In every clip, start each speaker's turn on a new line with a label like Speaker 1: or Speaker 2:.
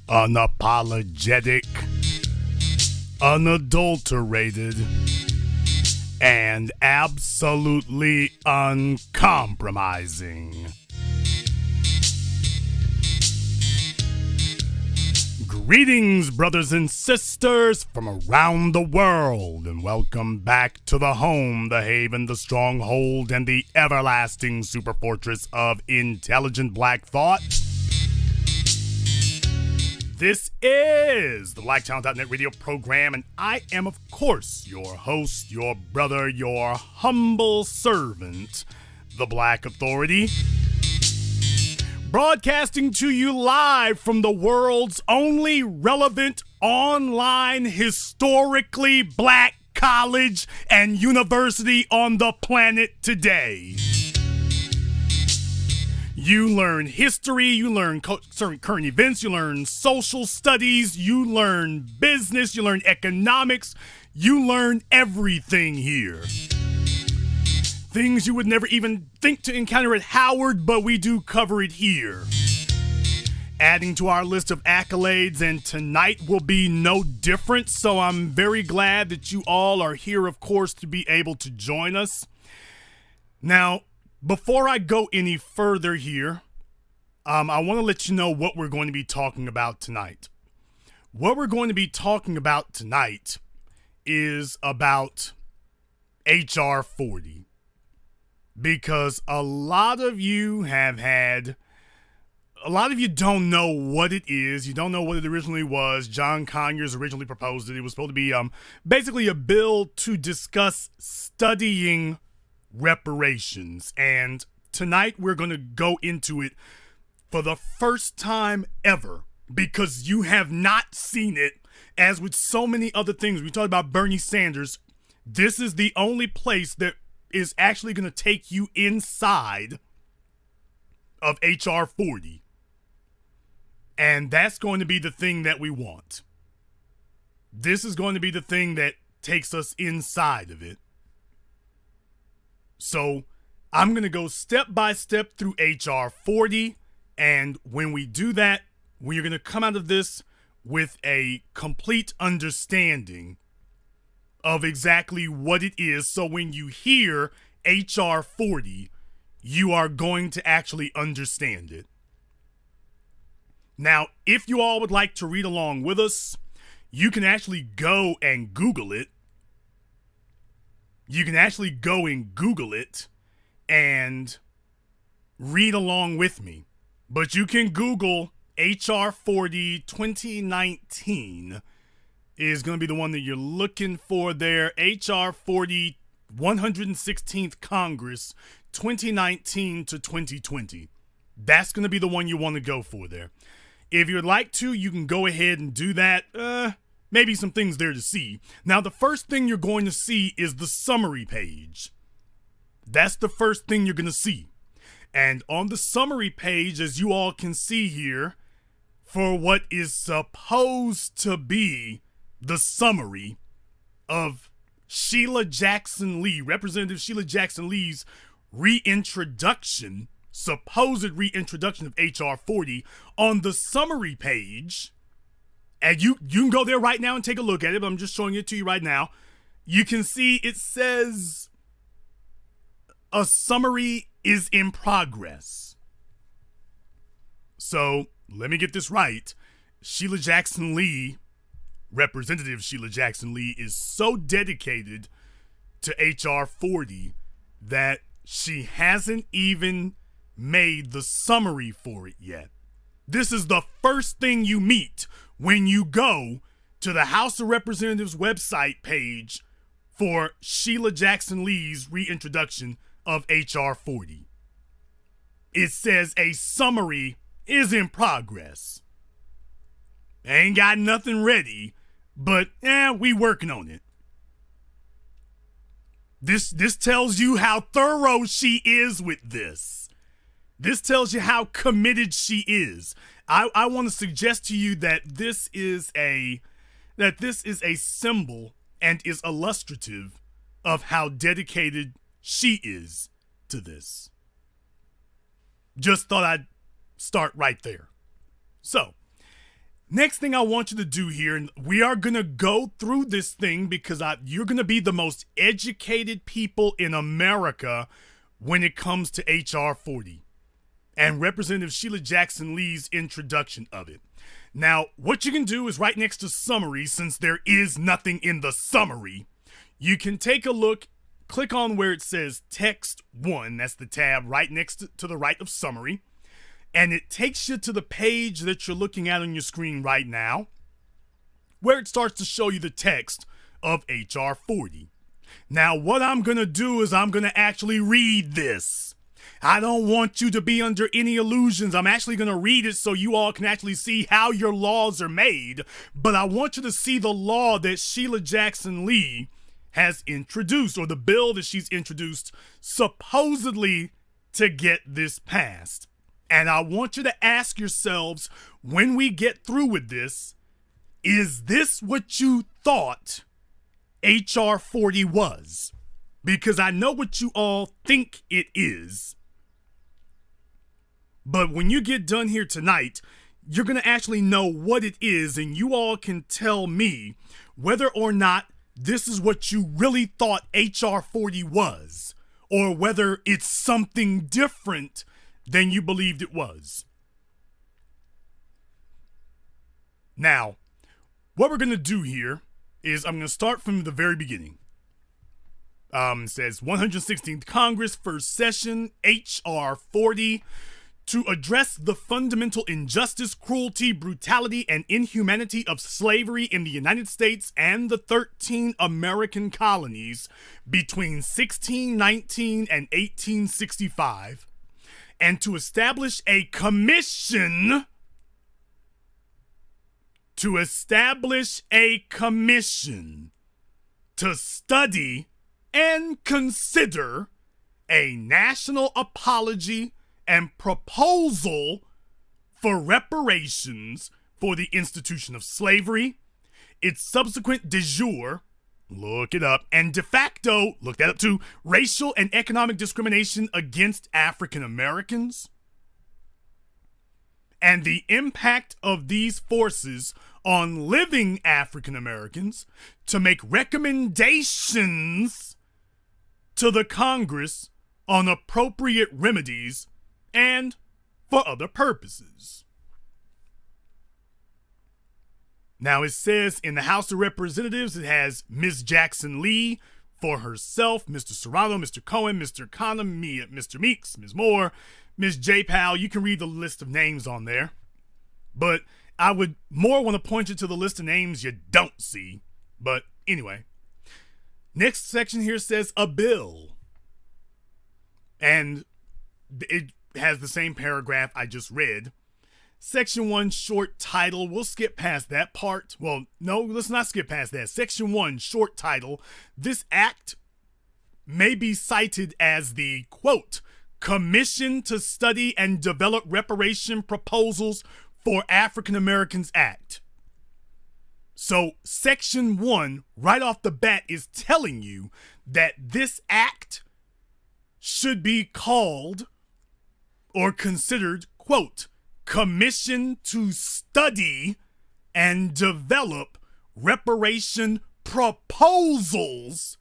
Speaker 1: unapologetic, unadulterated, and absolutely uncompromising. Greetings, brothers and sisters from around the world, and welcome back to the home, the haven, the stronghold, and the everlasting superfortress of intelligent black thought. This is the BlackChannel.net radio program, and I am, of course, your host, your brother, your humble servant, the Black Authority. Broadcasting to you live from the world's only relevant online historically black college and university on the planet today. You learn history, you learn current events, you learn social studies, you learn business, you learn economics, you learn everything here. Things you would never even think to encounter at Howard, but we do cover it here. Adding to our list of accolades, and tonight will be no different, so I'm very glad that you all are here, of course, to be able to join us. Now, before I go any further here, I want to let you know what we're going to be talking about tonight. What we're going to be talking about tonight is about HR40. Because a lot of you don't know what it is. You don't know what it originally was. John Conyers originally proposed it. It was supposed to be basically a bill to discuss studying reparations. And tonight we're going to go into it for the first time ever, because you have not seen it. As with so many other things, we talked about Bernie Sanders. This is the only place that is actually going to take you inside of HR40. And that's going to be the thing that we want. This is going to be the thing that takes us inside of it. So I'm going to go step by step through HR40. And when we do that, we're going to come out of this with a complete understanding of exactly what it is. So when you hear HR40, you are going to actually understand it. Now, if you all would like to read along with us, you can actually go and Google it. You can actually go and Google it and read along with me. But you can Google HR40 2019 is going to be the one that you're looking for there. HR40 116th Congress 2019 to 2020. That's going to be the one you want to go for there. If you'd like to, you can go ahead and do that. Maybe some things there to see. Now, the first thing you're going to see is the summary page. That's the first thing you're going to see. And on the summary page, as you all can see here, for what is supposed to be the summary of Sheila Jackson Lee, Representative Sheila Jackson Lee's supposed reintroduction of HR40, on the summary page, and you can go there right now and take a look at it, but I'm just showing it to you right now. You can see it says a summary is in progress. So let me get this right. Sheila Jackson Lee, Representative Sheila Jackson Lee, is so dedicated to HR40 that she hasn't even made the summary for it yet. This is the first thing you meet when you go to the House of Representatives website page for Sheila Jackson Lee's reintroduction of HR40. It says a summary is in progress. Ain't got nothing ready, but we working on it. This tells you how thorough she is with this. This tells you how committed she is. I want to suggest to you that this is a symbol and is illustrative of how dedicated she is to this. Just thought I'd start right there. So, Next thing I want you to do here, and we are going to go through this thing because you're going to be the most educated people in America when it comes to HR 40 and Representative Sheila Jackson Lee's introduction of it. Now, what you can do is right next to summary, since there is nothing in the summary, you can take a look, click on where it says text 1, that's the tab right next to the right of summary, and it takes you to the page that you're looking at on your screen right now, where it starts to show you the text of HR 40. Now, what I'm going to do is I'm going to actually read this. I don't want you to be under any illusions. I'm actually going to read it so you all can actually see how your laws are made, but I want you to see the law that Sheila Jackson Lee has introduced, or the bill that she's introduced supposedly to get this passed. And I want you to ask yourselves, when we get through with this, is this what you thought HR 40 was? Because I know what you all think it is. But when you get done here tonight, you're going to actually know what it is, and you all can tell me whether or not this is what you really thought HR 40 was, or whether it's something different than you believed it was. Now, what we're going to do here is I'm going to start from the very beginning. It says 116th Congress, First Session, HR 40, to address the fundamental injustice, cruelty, brutality, and inhumanity of slavery in the United States and the 13 American colonies between 1619 and 1865, and to establish a commission to study and consider a national apology and proposal for reparations for the institution of slavery, its subsequent de jure, look it up, and de facto, look that up too, racial and economic discrimination against African Americans, and the impact of these forces on living African Americans, to make recommendations to the Congress on appropriate remedies and for other purposes. Now it says in the House of Representatives, it has Ms. Jackson Lee for herself, Mr. Serrano, Mr. Cohen, Mr. Conham, me, Mr. Meeks, Ms. Moore, Ms. J. Powell. You can read the list of names on there. But I would more want to point you to the list of names you don't see. But anyway, next section here says a bill. And it has the same paragraph I just read. Section 1, short title. We'll skip past that part. Well, no, let's not skip past that. Section 1, short title. This act may be cited as the, quote, Commission to Study and Develop Reparation Proposals for African Americans Act. So Section 1, right off the bat, is telling you that this act should be called or considered, quote, Commission to Study and Develop Reparation Proposals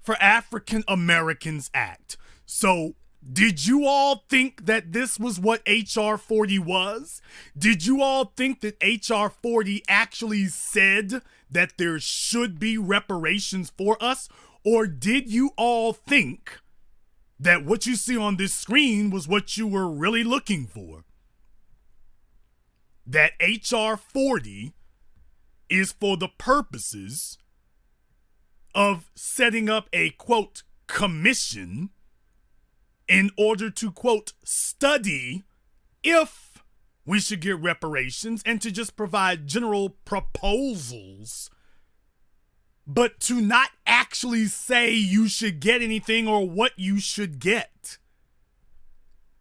Speaker 1: for African Americans Act. So, did you all think that this was what HR 40 was? Did you all think that HR 40 actually said that there should be reparations for us? Or did you all think that what you see on this screen was what you were really looking for? That HR 40 is for the purposes of setting up a, quote, commission in order to, quote, study if we should get reparations, and to just provide general proposals, but to not actually say you should get anything or what you should get.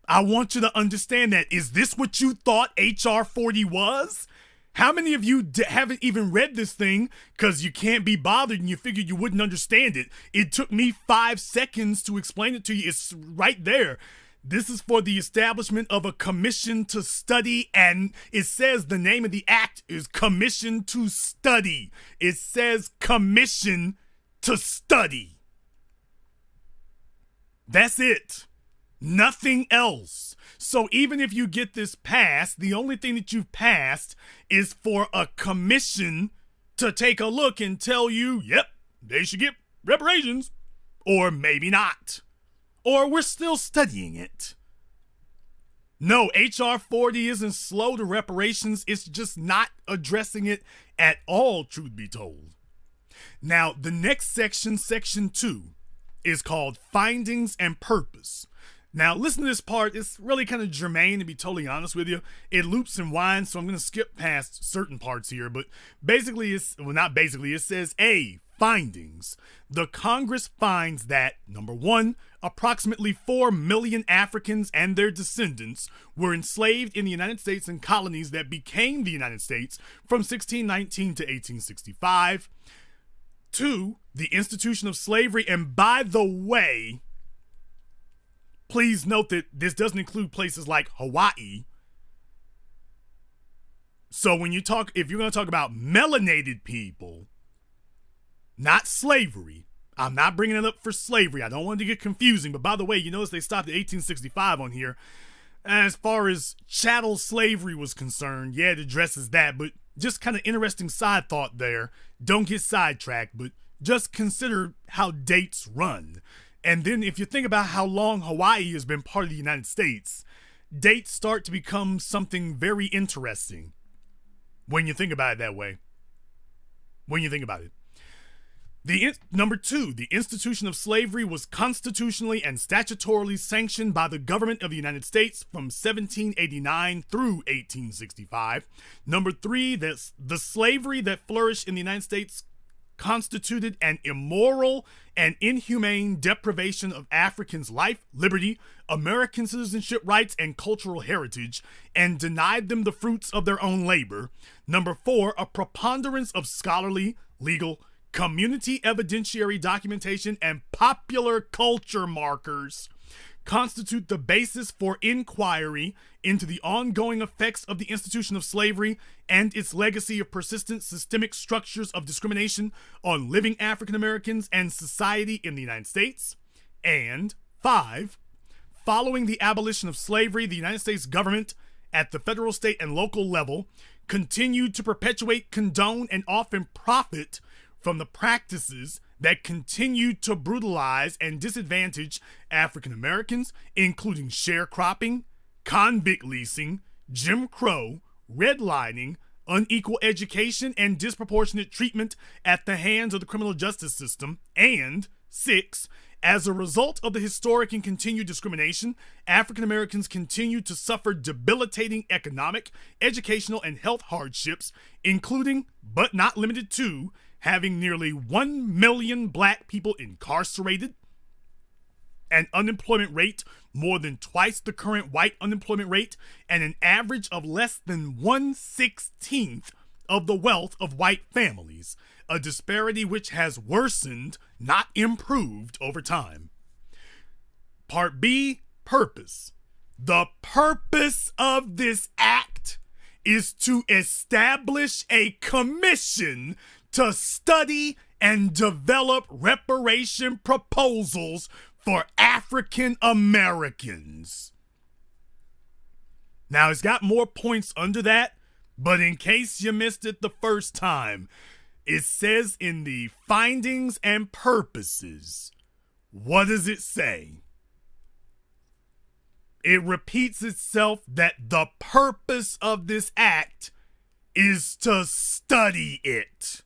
Speaker 1: I want you to understand that. Is this what you thought HR 40 was? How many of you haven't even read this thing because you can't be bothered and you figured you wouldn't understand it? It took me 5 seconds to explain it to you. It's right there. This is for the establishment of a commission to study, and it says the name of the act is Commission to Study. It says Commission to Study. That's it. Nothing else. So even if you get this passed, the only thing that you've passed is for a commission to take a look and tell you, yep, they should get reparations, or maybe not. Or we're still studying it. No, HR40 isn't slow to reparations. It's just not addressing it at all, truth be told. Now, the next section, section 2, is called Findings and Purpose. Now, listen to this part. It's really kind of germane, to be totally honest with you. It loops and winds, so I'm going to skip past certain parts here. But basically, it says A, findings. The Congress finds that, number 1, approximately 4 million Africans and their descendants were enslaved in the United States and colonies that became the United States from 1619 to 1865. 2, the institution of slavery. And by the way, please note that this doesn't include places like Hawaii. So if you're going to talk about melanated people, not slavery. I'm not bringing it up for slavery. I don't want it to get confusing. But by the way, you notice they stopped at 1865 on here. As far as chattel slavery was concerned, yeah, it addresses that. But just kind of interesting side thought there. Don't get sidetracked, but just consider how dates run. And then if you think about how long Hawaii has been part of the United States, dates start to become something very interesting when you think about it that way. Number 2, the institution of slavery was constitutionally and statutorily sanctioned by the government of the United States from 1789 through 1865. Number 3, the slavery that flourished in the United States constituted an immoral and inhumane deprivation of Africans' life, liberty, American citizenship rights, and cultural heritage, and denied them the fruits of their own labor. Number 4, a preponderance of scholarly, legal, community evidentiary documentation, and popular culture markers constitute the basis for inquiry into the ongoing effects of the institution of slavery and its legacy of persistent systemic structures of discrimination on living African Americans and society in the United States. And 5, following the abolition of slavery, the United States government at the federal, state, and local level continued to perpetuate, condone, and often profit from the practices that continued to brutalize and disadvantage African Americans, including sharecropping, convict leasing, Jim Crow, redlining, unequal education, and disproportionate treatment at the hands of the criminal justice system. And 6, as a result of the historic and continued discrimination, African Americans continue to suffer debilitating economic, educational, and health hardships, including, but not limited to, having nearly 1 million black people incarcerated, an unemployment rate more than twice the current white unemployment rate, and an average of less than 1/16 of the wealth of white families, a disparity which has worsened, not improved, over time. Part B, purpose. The purpose of this act is to establish a commission to study and develop reparation proposals for African Americans. Now, it's got more points under that, but in case you missed it the first time, it says in the findings and purposes, what does it say? It repeats itself that the purpose of this act is to study it.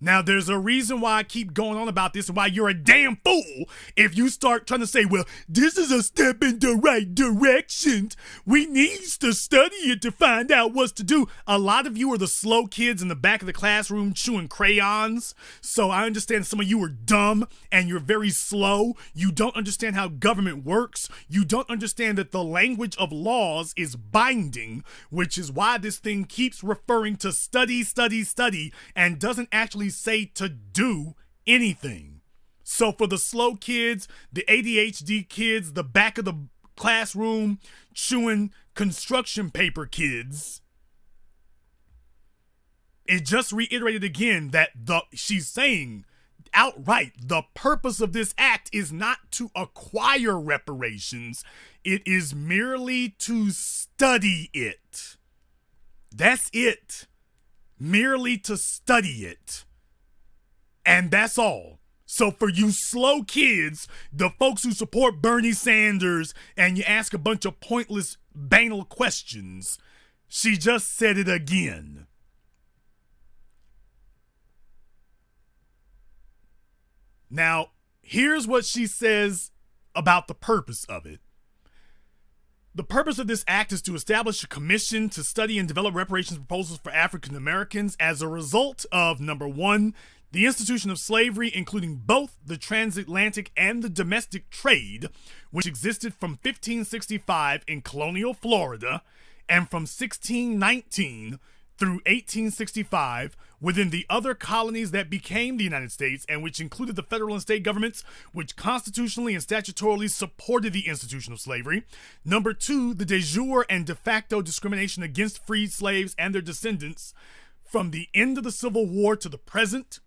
Speaker 1: Now, there's a reason why I keep going on about this and why you're a damn fool if you start trying to say, well, this is a step in the right direction. We need to study it to find out what to do. A lot of you are the slow kids in the back of the classroom chewing crayons. So I understand some of you are dumb and you're very slow. You don't understand how government works. You don't understand that the language of laws is binding, which is why this thing keeps referring to study, study, study, and doesn't actually say to do anything. So for the slow kids, the ADHD kids, the back of the classroom chewing construction paper kids, it just reiterated again that she's saying outright the purpose of this act is not to acquire reparations. It is merely to study it. That's it. Merely to study it. And that's all. So for you slow kids, the folks who support Bernie Sanders, and you ask a bunch of pointless, banal questions, she just said it again. Now, here's what she says about the purpose of it. The purpose of this act is to establish a commission to study and develop reparations proposals for African Americans as a result of, number one, the institution of slavery, including both the transatlantic and the domestic trade, which existed from 1565 in colonial Florida and from 1619 through 1865 within the other colonies that became the United States, and which included the federal and state governments, which constitutionally and statutorily supported the institution of slavery. Number two, the de jure and de facto discrimination against freed slaves and their descendants from the end of the Civil War to the present,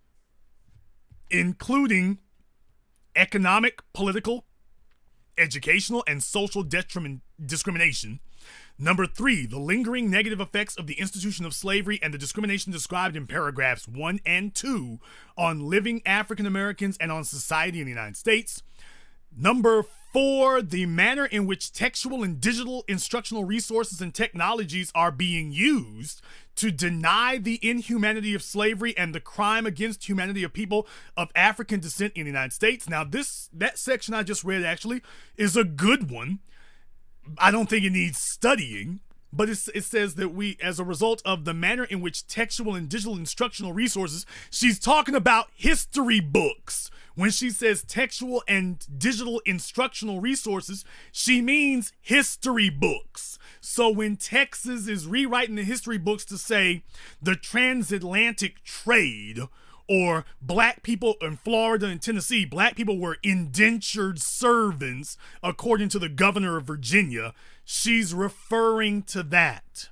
Speaker 1: including economic, political, educational, and social discrimination. Number three, the lingering negative effects of the institution of slavery and the discrimination described in paragraphs 1 and 2 on living African Americans and on society in the United States. Number four, the manner in which textual and digital instructional resources and technologies are being used to deny the inhumanity of slavery and the crime against humanity of people of African descent in the United States. Now, that section I just read actually is a good one. I don't think it needs studying, but it says that we, as a result of the manner in which textual and digital instructional resources, she's talking about history books. When she says textual and digital instructional resources, she means history books. So when Texas is rewriting the history books to say the transatlantic trade, or black people in Florida and Tennessee, black people were indentured servants, according to the governor of Virginia, she's referring to that.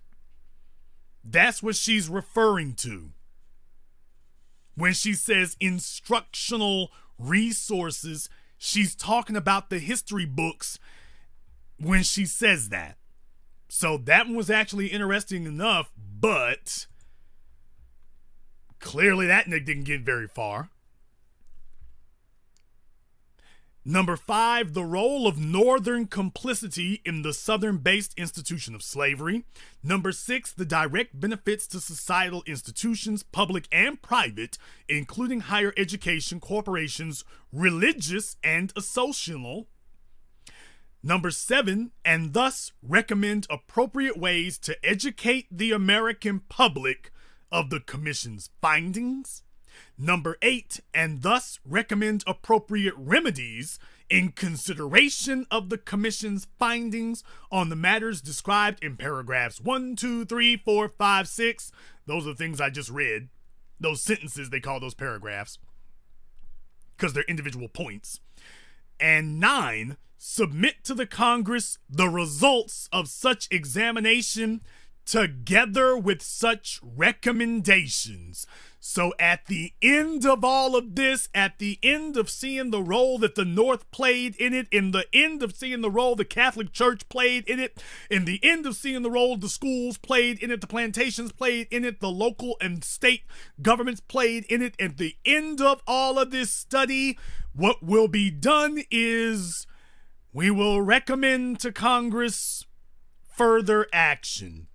Speaker 1: That's what she's referring to when she says instructional resources. She's talking about the history books when she says that. So that one was actually interesting enough, but clearly that didn't get very far. Number five, the role of Northern complicity in the Southern-based institution of slavery. Number six, the direct benefits to societal institutions, public and private, including higher education, corporations, religious and associational. Number seven, and thus recommend appropriate ways to educate the American public of the Commission's findings. Number eight, and thus recommend appropriate remedies in consideration of the Commission's findings on the matters described in paragraphs 1, 2, 3, 4, 5, 6. Those are the things I just read. Those sentences, they call those paragraphs because they're individual points. And 9, submit to the Congress the results of such examination together with such recommendations. So at the end of all of this, at the end of seeing the role that the North played in it, in the end of seeing the role the Catholic Church played in it, in the end of seeing the role the schools played in it, the plantations played in it, the local and state governments played in it, at the end of all of this study, what will be done is we will recommend to Congress further action.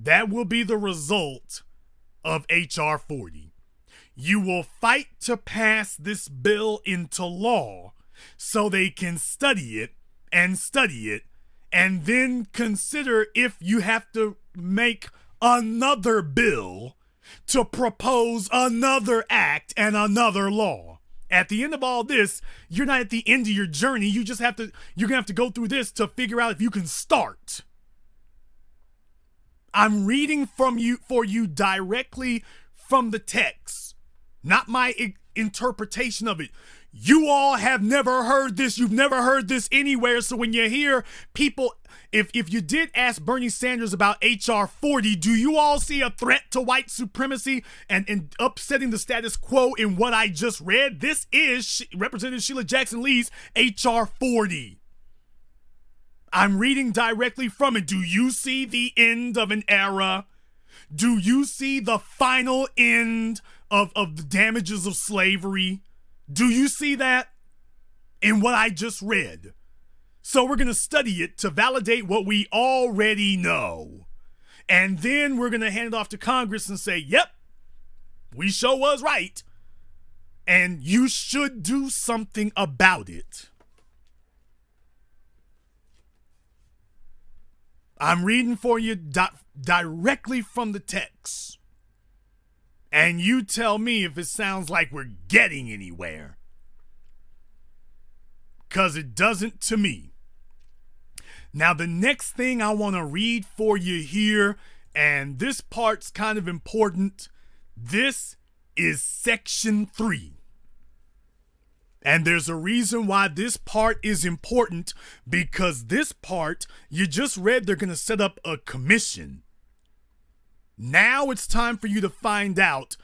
Speaker 1: That will be the result of HR40. You will fight to pass this bill into law so they can study it, and then consider if you have to make another bill to propose another act and another law. At the end of all this, you're not at the end of your journey. You're gonna have to go through this to figure out if you can start. I'm reading for you directly from the text, not my interpretation of it. You all have never heard this. You've never heard this anywhere. So when you hear people, if you did ask Bernie Sanders about HR40, do you all see a threat to white supremacy and upsetting the status quo in what I just read? This is Representative Sheila Jackson Lee's HR40. I'm reading directly from it. Do you see the end of an era? Do you see the final end of the damages of slavery? Do you see that in what I just read? So we're going to study it to validate what we already know. And then we're going to hand it off to Congress and say, yep, we sure was right. And you should do something about it. I'm reading for you directly from the text. And you tell me if it sounds like we're getting anywhere. 'Cause it doesn't to me. Now, the next thing I want to read for you here, and this part's kind of important. This is section 3. And there's a reason why this part is important, because this part, you just read they're going to set up a commission. Now it's time for you to find out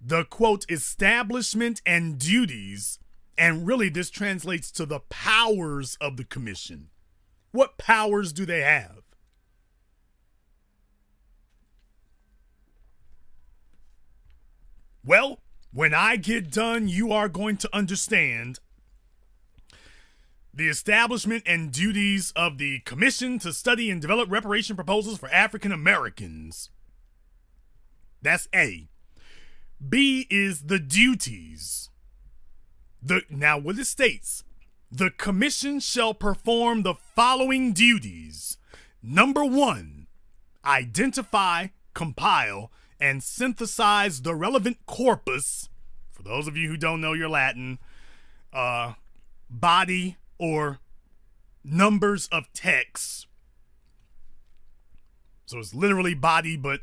Speaker 1: the, quote, establishment and duties, and really this translates to the powers of the commission. What powers do they have? Well, when I get done, you are going to understand the establishment and duties of the Commission to Study and Develop Reparation Proposals for African Americans. That's A. B is the duties. Now what it states, the commission shall perform the following duties. Number 1, identify, compile, and synthesize the relevant corpus, for those of you who don't know your Latin, body or numbers of texts. So it's literally body, but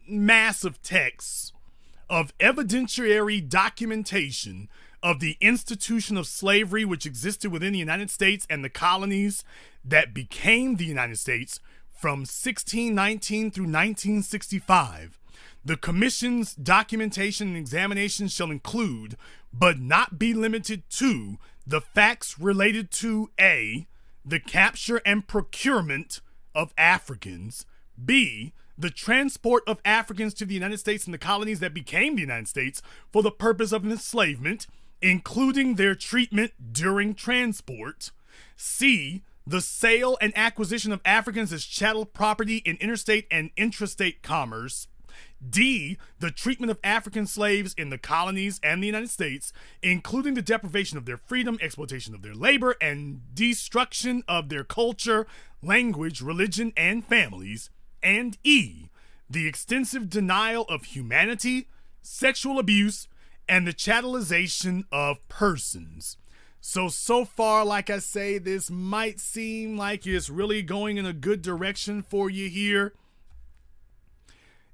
Speaker 1: mass of texts of evidentiary documentation of the institution of slavery which existed within the United States and the colonies that became the United States from 1619 through 1965. The Commission's documentation and examination shall include, but not be limited to, the facts related to A, the capture and procurement of Africans, B, the transport of Africans to the United States and the colonies that became the United States for the purpose of enslavement, including their treatment during transport, C, the sale and acquisition of Africans as chattel property in interstate and intrastate commerce, D, the treatment of African slaves in the colonies and the United States, including the deprivation of their freedom, exploitation of their labor, and destruction of their culture, language, religion, and families, and E, the extensive denial of humanity, sexual abuse, and the chattelization of persons. So far, like I say, this might seem like it's really going in a good direction for you here.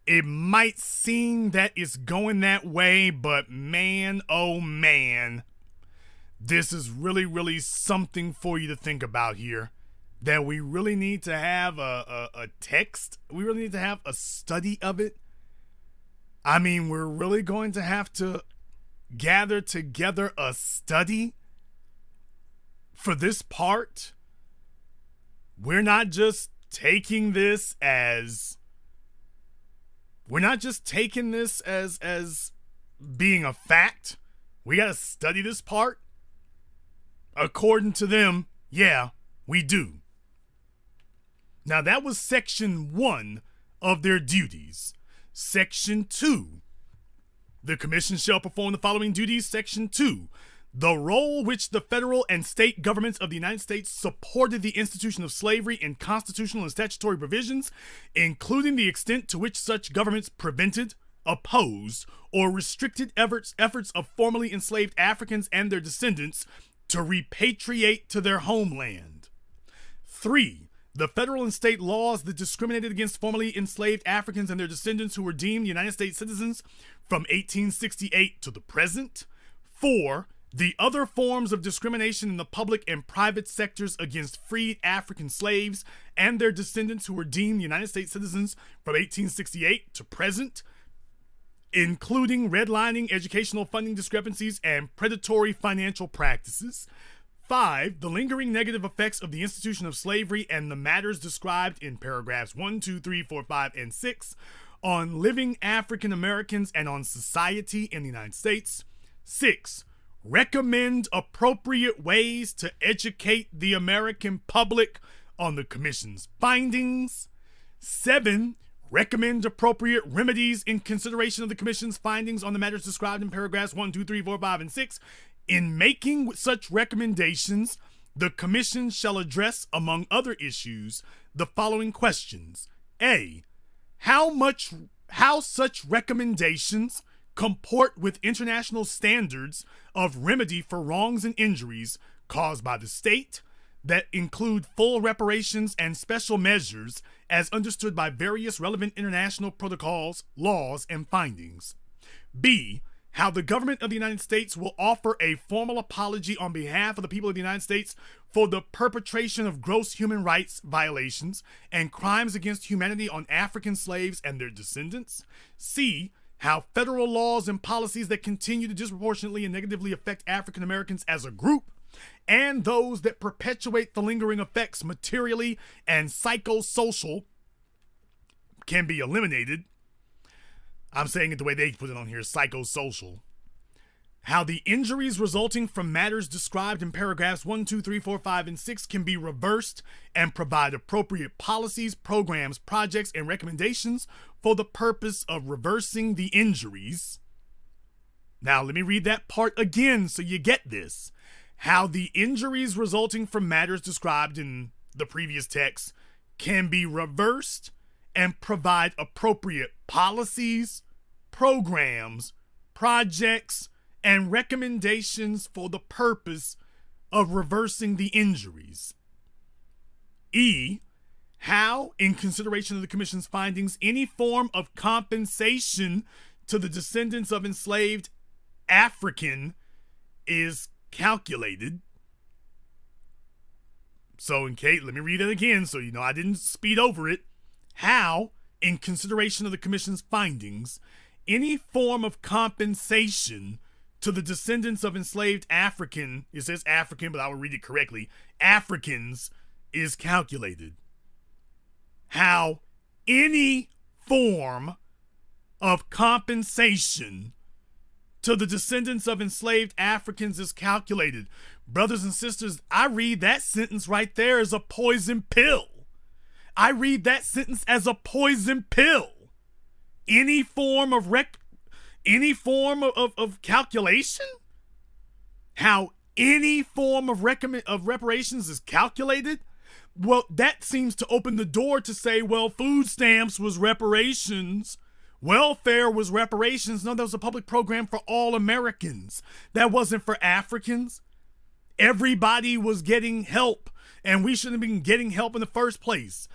Speaker 1: It might seem that it's going that way, but man, oh man, this is really something for you to think about here. That we really need to have a text. We really need to have a study of it. I mean, we're really going to have to gather together a study for this part. We're not just taking this as being a fact. We got to study this part. According to them, yeah, we do. Now that was section 1 of their duties. Section 2, the commission shall perform the following duties. Section 2, the role which the federal and state governments of the United States supported the institution of slavery in constitutional and statutory provisions, including the extent to which such governments prevented, opposed, or restricted efforts of formerly enslaved Africans and their descendants to repatriate to their homeland. 3, the federal and state laws that discriminated against formerly enslaved Africans and their descendants who were deemed United States citizens from 1868 to the present. 4. The other forms of discrimination in the public and private sectors against freed African slaves and their descendants who were deemed United States citizens from 1868 to present, including redlining, educational funding discrepancies, and predatory financial practices. 5. The lingering negative effects of the institution of slavery and the matters described in paragraphs 1, 2, 3, 4, 5, and 6 on living African Americans and on society in the United States. 6. Recommend appropriate ways to educate the American public on the Commission's findings. 7. Recommend appropriate remedies in consideration of the Commission's findings on the matters described in paragraphs 1, 2, 3, 4, 5, and 6. In making such recommendations, the Commission shall address, among other issues, the following questions. A. How such recommendations comport with international standards of remedy for wrongs and injuries caused by the state that include full reparations and special measures as understood by various relevant international protocols, laws, and findings. B. How the government of the United States will offer a formal apology on behalf of the people of the United States for the perpetration of gross human rights violations and crimes against humanity on African slaves and their descendants. C. How federal laws and policies that continue to disproportionately and negatively affect African Americans as a group and those that perpetuate the lingering effects materially and psychosocial can be eliminated. I'm saying it the way they put it on here, psychosocial. How the injuries resulting from matters described in paragraphs 1, 2, 3, 4, 5, and 6 can be reversed and provide appropriate policies, programs, projects, and recommendations for the purpose of reversing the injuries. Now, let me read that part again so you get this. How the injuries resulting from matters described in the previous text can be reversed and provide appropriate policies, programs, projects, and recommendations for the purpose of reversing the injuries. E. How, in consideration of the Commission's findings, any form of compensation to the descendants of enslaved African is calculated. So, let me read it again so you know I didn't speed over it. How, in consideration of the Commission's findings, any form of compensation to the descendants of enslaved African, it says African, but I will read it correctly, Africans, is calculated. How any form of compensation to the descendants of enslaved Africans is calculated. Brothers and sisters, I read that sentence right there as a poison pill. I read that sentence as a poison pill. Any form of calculation? How any form of reparations is calculated? Well, that seems to open the door to say, well, food stamps was reparations. Welfare was reparations. No, that was a public program for all Americans. That wasn't for Africans. Everybody was getting help, and we shouldn't have been getting help in the first place.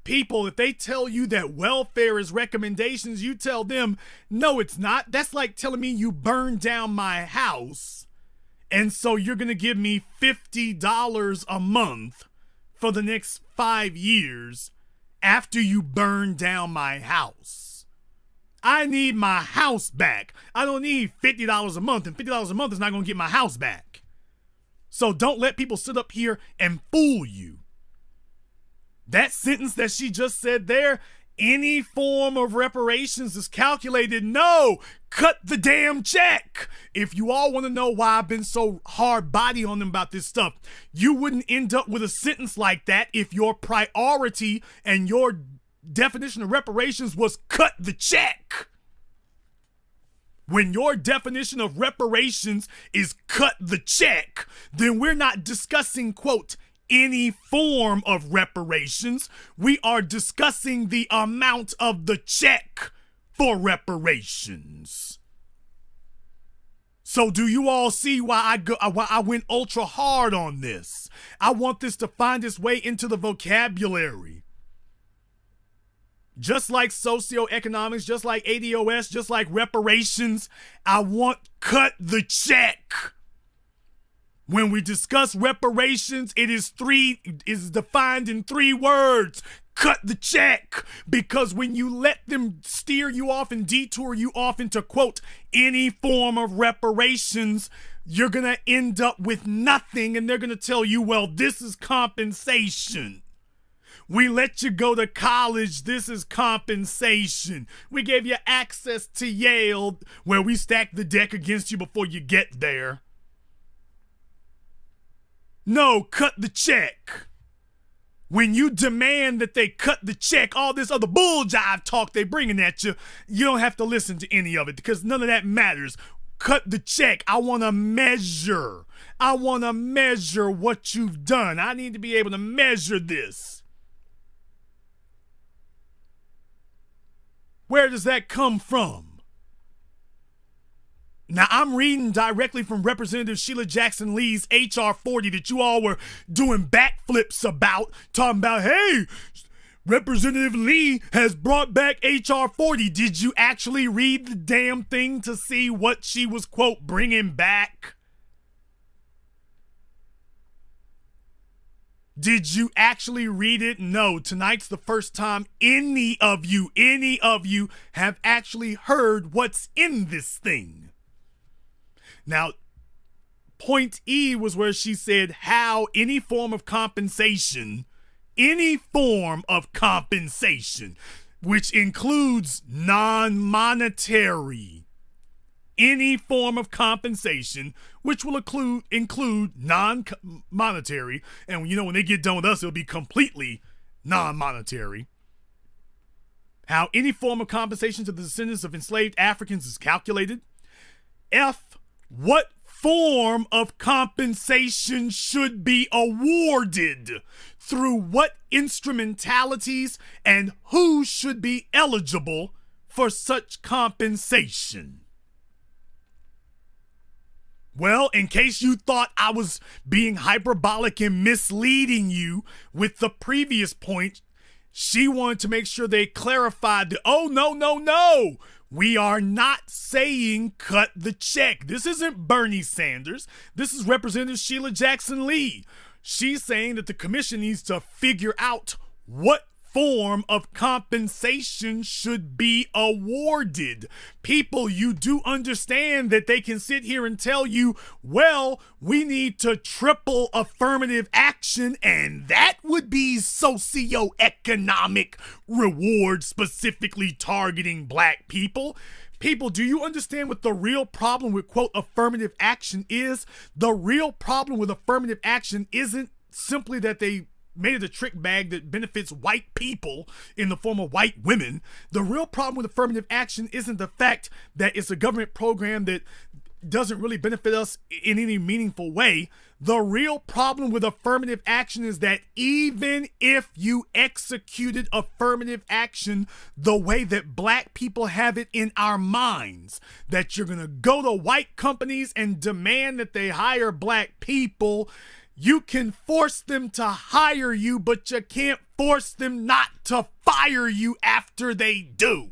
Speaker 1: People, if they tell you that welfare is recommendations, you tell them, no, it's not. That's like telling me you burned down my house, and so you're going to give me $50 a month for the next 5 years after you burn down my house. I need my house back. I don't need $50 a month, and $50 a month is not going to get my house back. So don't let people sit up here and fool you. That sentence that she just said there, any form of reparations is calculated. No, cut the damn check. If you all want to know why I've been so hard body on them about this stuff, you wouldn't end up with a sentence like that if your priority and your definition of reparations was cut the check. When your definition of reparations is cut the check, then we're not discussing, quote, any form of reparations. We are discussing the amount of the check for reparations. So do you all see why I went ultra hard on this? I want this to find its way into the vocabulary. just like socioeconomics, just like ADOS, just like reparations. I want cut the check. When we discuss reparations, it is defined in 3 words. Cut the check. Because when you let them steer you off and detour you off into, quote, any form of reparations, you're going to end up with nothing, and they're going to tell you, well, this is compensation. We let you go to college. This is compensation. We gave you access to Yale, where we stack the deck against you before you get there. No, cut the check. When you demand that they cut the check, all this other bull jive talk they bringing at you, you don't have to listen to any of it because none of that matters. Cut the check. I want to measure. I want to measure what you've done. I need to be able to measure this. Where does that come from? Now, I'm reading directly from Representative Sheila Jackson Lee's HR40 that you all were doing backflips about, talking about, hey, Representative Lee has brought back HR40. Did you actually read the damn thing to see what she was, quote, bringing back? Did you actually read it? No. Tonight's the first time any of you have actually heard what's in this thing. Now, point E was where she said how any form of compensation, which includes non-monetary, any form of compensation, which will include non-monetary, and when they get done with us, it'll be completely non-monetary. How any form of compensation to the descendants of enslaved Africans is calculated. F, what form of compensation should be awarded, through what instrumentalities, and who should be eligible for such compensation. Well, in case you thought I was being hyperbolic and misleading you with the previous point, she wanted to make sure they clarified that, oh, no. We are not saying cut the check. This isn't Bernie Sanders. This is Representative Sheila Jackson Lee. She's saying that the commission needs to figure out what form of compensation should be awarded. People, you do understand that they can sit here and tell you, well, we need to triple affirmative action, and that would be socioeconomic reward specifically targeting black people. People, do you understand what the real problem with, quote, affirmative action is? The real problem with affirmative action isn't simply that they made it a trick bag that benefits white people in the form of white women. The real problem with affirmative action isn't the fact that it's a government program that doesn't really benefit us in any meaningful way. The real problem with affirmative action is that even if you executed affirmative action the way that black people have it in our minds, that you're going to go to white companies and demand that they hire black people, you can force them to hire you, but you can't force them not to fire you after they do.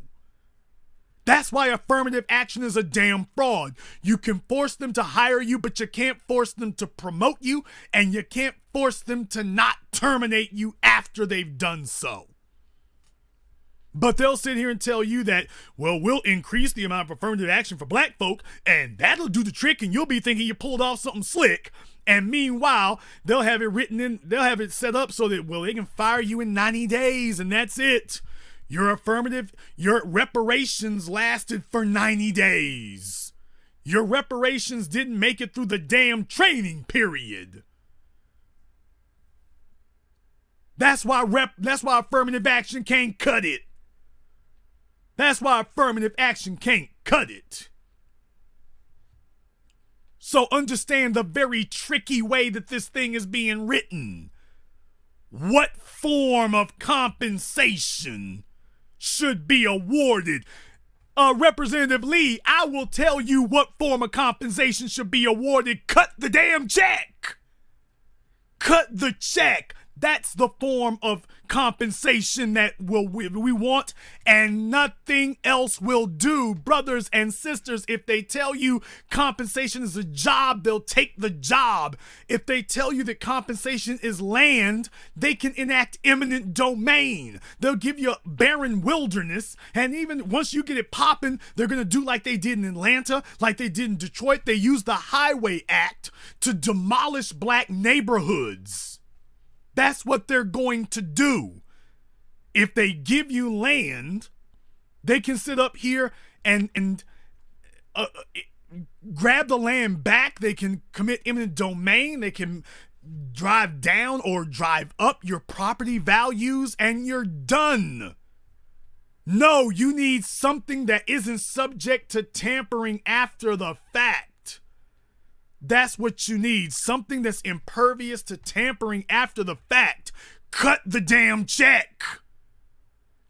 Speaker 1: That's why affirmative action is a damn fraud. You can force them to hire you, but you can't force them to promote you, and you can't force them to not terminate you after they've done so. But they'll sit here and tell you that, well, we'll increase the amount of affirmative action for black folk, and that'll do the trick, and you'll be thinking you pulled off something slick. And meanwhile, they'll have it set up so that, well, they can fire you in 90 days, and that's it. Your reparations lasted for 90 days. Your reparations didn't make it through the damn training period. That's why affirmative action can't cut it. That's why affirmative action can't cut it. So understand the very tricky way that this thing is being written. What form of compensation should be awarded? Representative Lee, I will tell you what form of compensation should be awarded. Cut the damn check. Cut the check. That's the form of compensation that we want, and nothing else will do. Brothers and sisters, if they tell you compensation is a job, they'll take the job. If they tell you that compensation is land, they can enact eminent domain. They'll give you barren wilderness, and even once you get it popping, they're going to do like they did in Atlanta, like they did in Detroit. They use the Highway Act to demolish black neighborhoods. That's what they're going to do. If they give you land, they can sit up here and grab the land back. They can commit eminent domain. They can drive down or drive up your property values, and you're done. No, you need something that isn't subject to tampering after the fact. That's what you need. Something that's impervious to tampering after the fact. Cut the damn check.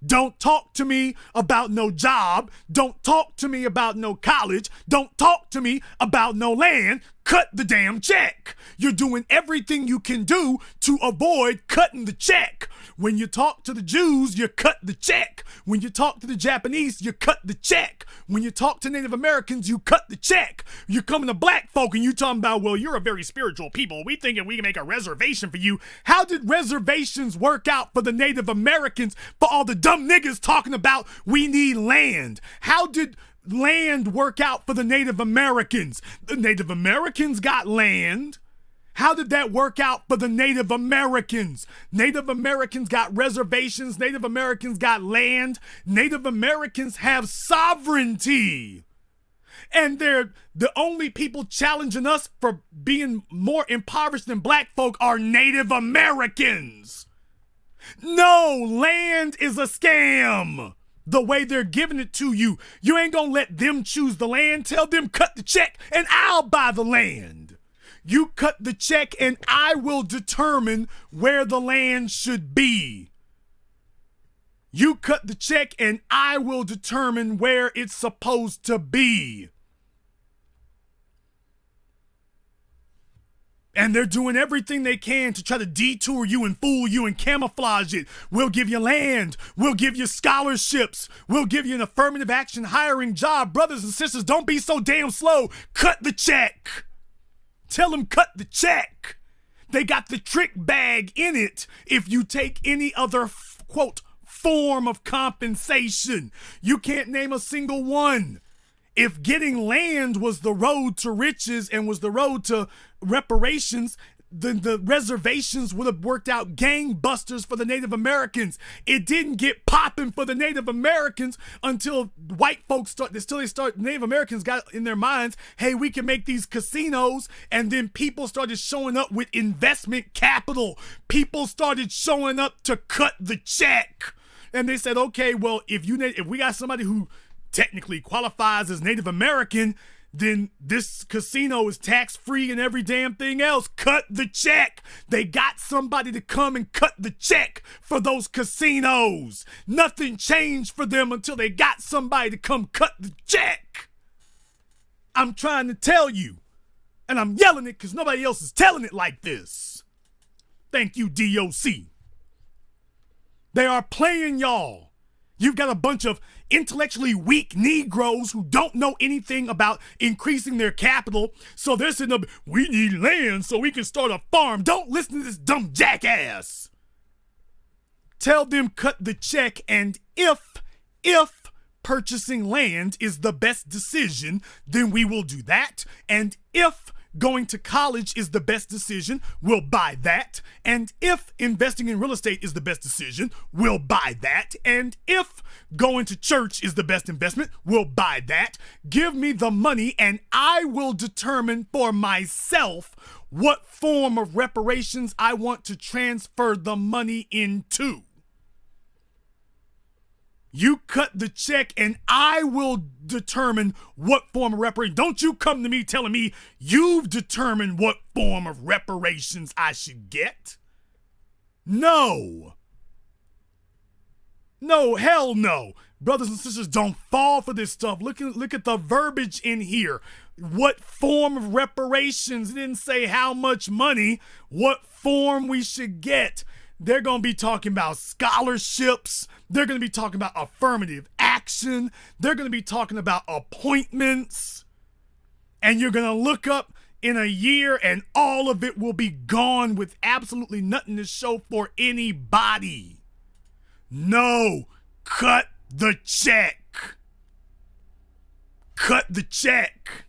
Speaker 1: Don't talk to me about no job. Don't talk to me about no college. Don't talk to me about no land. Cut the damn check. You're doing everything you can do to avoid cutting the check. When you talk to the Jews, you cut the check. When you talk to the Japanese, you cut the check. When you talk to Native Americans, you cut the check. You're coming to black folk and you talking about, well, you're a very spiritual people. We thinking we can make a reservation for you. How did reservations work out for the Native Americans for all the dumb niggas talking about we need land? How did land work out for the Native Americans? The Native Americans got land. How did that work out for the Native Americans? Native Americans got reservations. Native Americans got land. Native Americans have sovereignty. And they're the only people challenging us for being more impoverished than black folk are Native Americans. No, land is a scam. The way they're giving it to you. You ain't gonna let them choose the land. Tell them cut the check and I'll buy the land. You cut the check and I will determine where the land should be. You cut the check and I will determine where it's supposed to be. And they're doing everything they can to try to detour you and fool you and camouflage it. We'll give you land. We'll give you scholarships. We'll give you an affirmative action hiring job. Brothers and sisters, don't be so damn slow. Cut the check. Tell them cut the check. They got the trick bag in it if you take any other, quote, form of compensation. You can't name a single one. If getting land was the road to riches and was the road to reparations, then the reservations would have worked out gangbusters for the Native Americans. It didn't get popping for the Native Americans until white folks Native Americans got in their minds, hey, we can make these casinos, and then people started showing up with investment capital. People started showing up to cut the check. And they said, okay, well, if we got somebody who technically qualifies as Native American, then this casino is tax-free and every damn thing else. Cut the check. They got somebody to come and cut the check for those casinos. Nothing changed for them until they got somebody to come cut the check. I'm trying to tell you, and I'm yelling it because nobody else is telling it like this. Thank you, DOC. They are playing y'all. You've got a bunch of intellectually weak Negroes who don't know anything about increasing their capital. So they're sitting up, we need land so we can start a farm. Don't listen to this dumb jackass. Tell them cut the check, and if purchasing land is the best decision, then we will do that. And if going to college is the best decision, we'll buy that. And if investing in real estate is the best decision, we'll buy that. And if going to church is the best investment, we'll buy that. Give me the money and I will determine for myself what form of reparations I want to transfer the money into. You cut the check and I will determine what form of reparations. Don't you come to me telling me you've determined what form of reparations I should get. No. No, hell no. Brothers and sisters, don't fall for this stuff. Look at the verbiage in here. What form of reparations? It didn't say how much money, what form we should get. They're going to be talking about scholarships. They're going to be talking about affirmative action. They're going to be talking about appointments. And you're going to look up in a year and all of it will be gone with absolutely nothing to show for anybody. No, cut the check. Cut the check.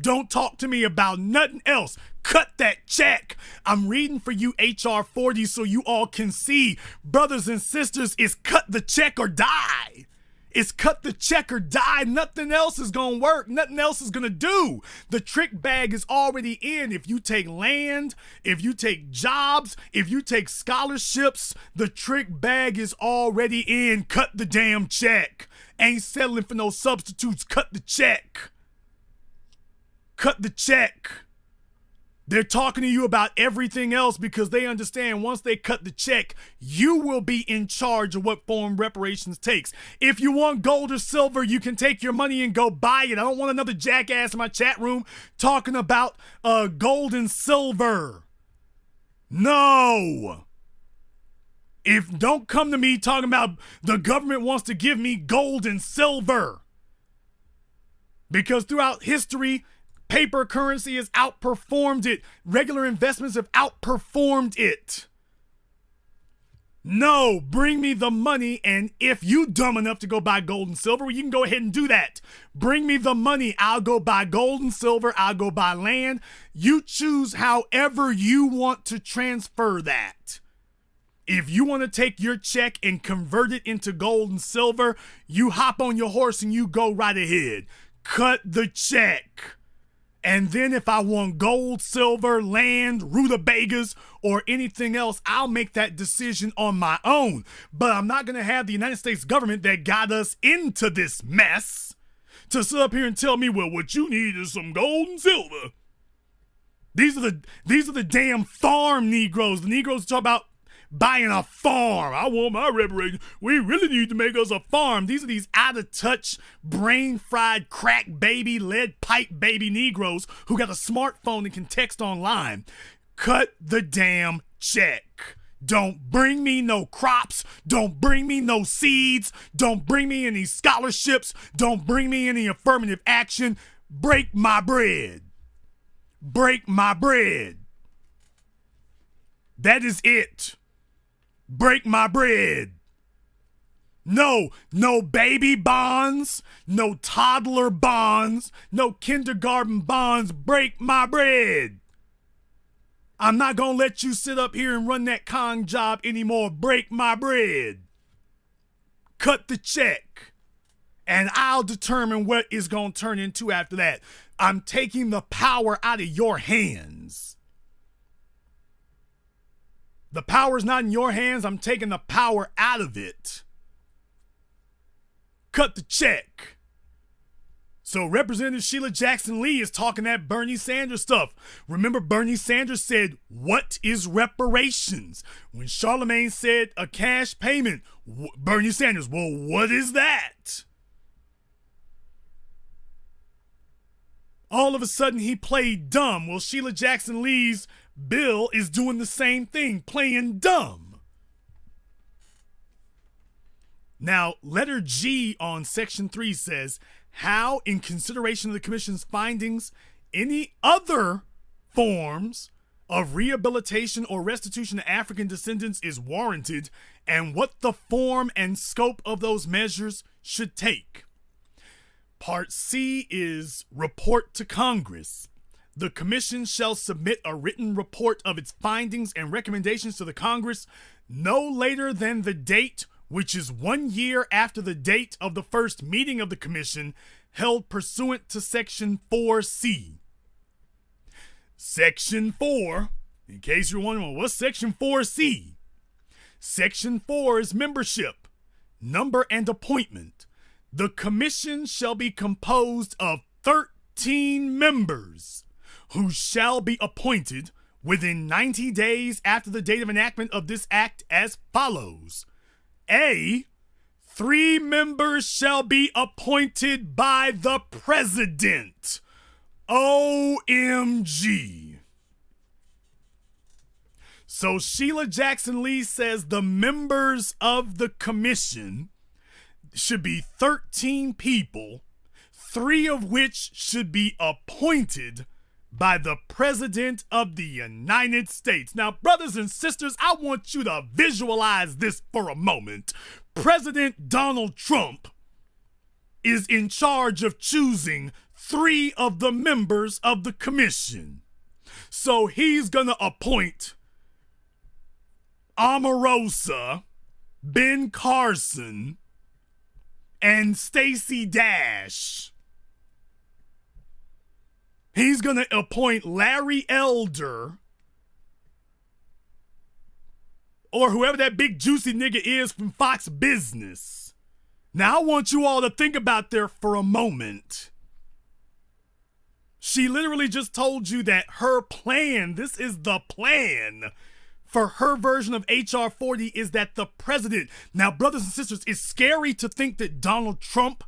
Speaker 1: Don't talk to me about nothing else. Cut that check. I'm reading for you HR40 so you all can see, brothers and sisters, it's cut the check or die. It's cut the check or die. Nothing else is going to work. Nothing else is going to do. The trick bag is already in. If you take land, if you take jobs, if you take scholarships, the trick bag is already in. Cut the damn check. Ain't settling for no substitutes. Cut the check. Cut the check. They're talking to you about everything else because they understand once they cut the check, you will be in charge of what form reparations takes. If you want gold or silver, you can take your money and go buy it. I don't want another jackass in my chat room talking about gold and silver. No. Don't come to me talking about the government wants to give me gold and silver. Because throughout history, paper currency has outperformed it. Regular investments have outperformed it. No, bring me the money, and if you dumb enough to go buy gold and silver, well, you can go ahead and do that. Bring me the money. I'll go buy gold and silver. I'll go buy land. You choose however you want to transfer that. If you want to take your check and convert it into gold and silver, you hop on your horse and you go right ahead. Cut the check. And then if I want gold, silver, land, rutabagas, or anything else, I'll make that decision on my own. But I'm not going to have the United States government that got us into this mess to sit up here and tell me, well, what you need is some gold and silver. These are the damn farm Negroes. The Negroes talk about buying a farm. I want my reparations. We really need to make us a farm. These are these out-of-touch, brain-fried, crack baby, lead pipe baby Negroes who got a smartphone and can text online. Cut the damn check. Don't bring me no crops. Don't bring me no seeds. Don't bring me any scholarships. Don't bring me any affirmative action. Break my bread. Break my bread. That is it. Break my bread. No baby bonds, no toddler bonds, no kindergarten bonds. Break my bread. I'm not gonna let you sit up here and run that con job anymore. Break my bread. Cut the check. And I'll determine what it's gonna turn into after that. I'm taking the power out of your hands. The power's not in your hands. I'm taking the power out of it. Cut the check. So Representative Sheila Jackson Lee is talking that Bernie Sanders stuff. Remember, Bernie Sanders said, what is reparations? When Charlemagne said a cash payment, Bernie Sanders, well, what is that? All of a sudden, he played dumb. Well, Sheila Jackson Lee's bill is doing the same thing, playing dumb. Now, letter G on section 3 says, how, in consideration of the commission's findings, any other forms of rehabilitation or restitution to African descendants is warranted, and what the form and scope of those measures should take. Part C is report to Congress. The commission shall submit a written report of its findings and recommendations to the Congress no later than the date, which is 1 year after the date of the first meeting of the commission held pursuant to Section 4C. Section 4, in case you're wondering, what's Section 4C? Section 4 is membership, number, and appointment. The commission shall be composed of 13 members who shall be appointed within 90 days after the date of enactment of this act as follows. A, 3 members shall be appointed by the president. OMG. So Sheila Jackson Lee says the members of the commission should be 13 people, 3 of which should be appointed by the President of the United States. Now, brothers and sisters, I want you to visualize this for a moment. President Donald Trump is in charge of choosing 3 of the members of the commission. So he's going to appoint Omarosa, Ben Carson, and Stacey Dash. He's going to appoint Larry Elder, or whoever that big juicy nigga is from Fox Business. Now, I want you all to think about there for a moment. She literally just told you that her plan, this is the plan for her version of HR40, is that the president, now brothers and sisters, it's scary to think that Donald Trump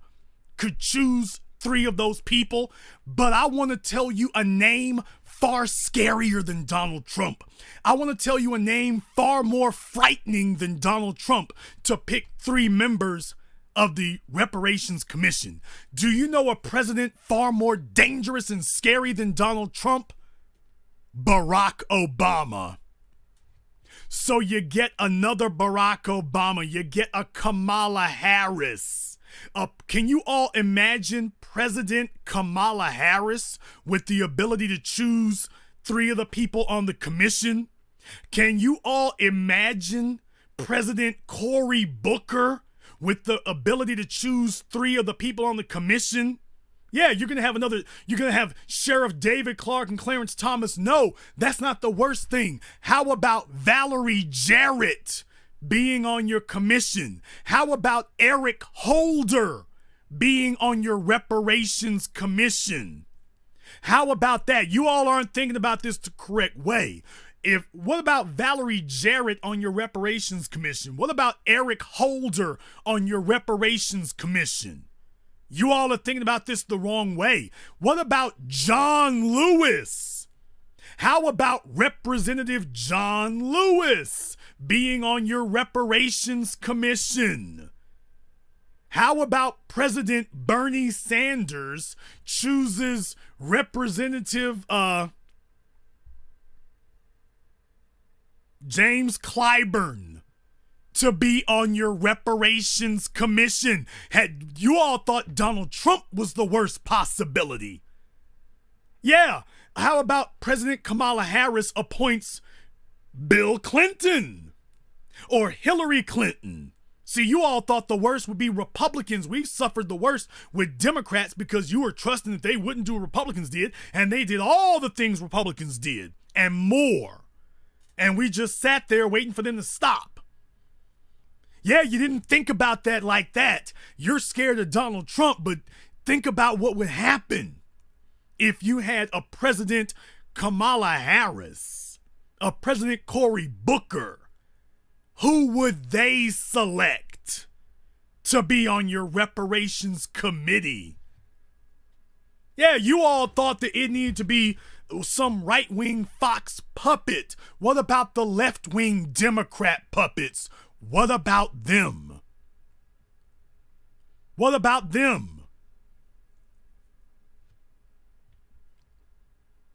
Speaker 1: could choose 3 of those people, but I want to tell you a name far scarier than Donald Trump. I want to tell you a name far more frightening than Donald Trump to pick 3 members of the Reparations Commission. Do you know a president far more dangerous and scary than Donald Trump? Barack Obama. So you get another Barack Obama, you get a Kamala Harris. Can you all imagine President Kamala Harris with the ability to choose 3 of the people on the commission? Can you all imagine President Cory Booker with the ability to choose 3 of the people on the commission? Yeah, you're going to have Sheriff David Clark and Clarence Thomas. No, that's not the worst thing. How about Valerie Jarrett being on your commission? How about Eric Holder being on your reparations commission? How about that? You all aren't thinking about this the correct way. What about Valerie Jarrett on your reparations commission? What about Eric Holder on your reparations commission? You all are thinking about this the wrong way. What about John Lewis? How about Representative John Lewis being on your reparations commission? How about President Bernie Sanders chooses Representative James Clyburn to be on your reparations commission? Had you all thought Donald Trump was the worst possibility? Yeah, how about President Kamala Harris appoints Bill Clinton or Hillary Clinton? See, you all thought the worst would be Republicans. We've suffered the worst with Democrats because you were trusting that they wouldn't do what Republicans did, and they did all the things Republicans did and more. And we just sat there waiting for them to stop. Yeah, you didn't think about that like that. You're scared of Donald Trump, but think about what would happen if you had a President Kamala Harris, a President Cory Booker. Who would they select to be on your reparations committee? Yeah, you all thought that it needed to be some right-wing Fox puppet. What about the left-wing Democrat puppets? What about them? What about them?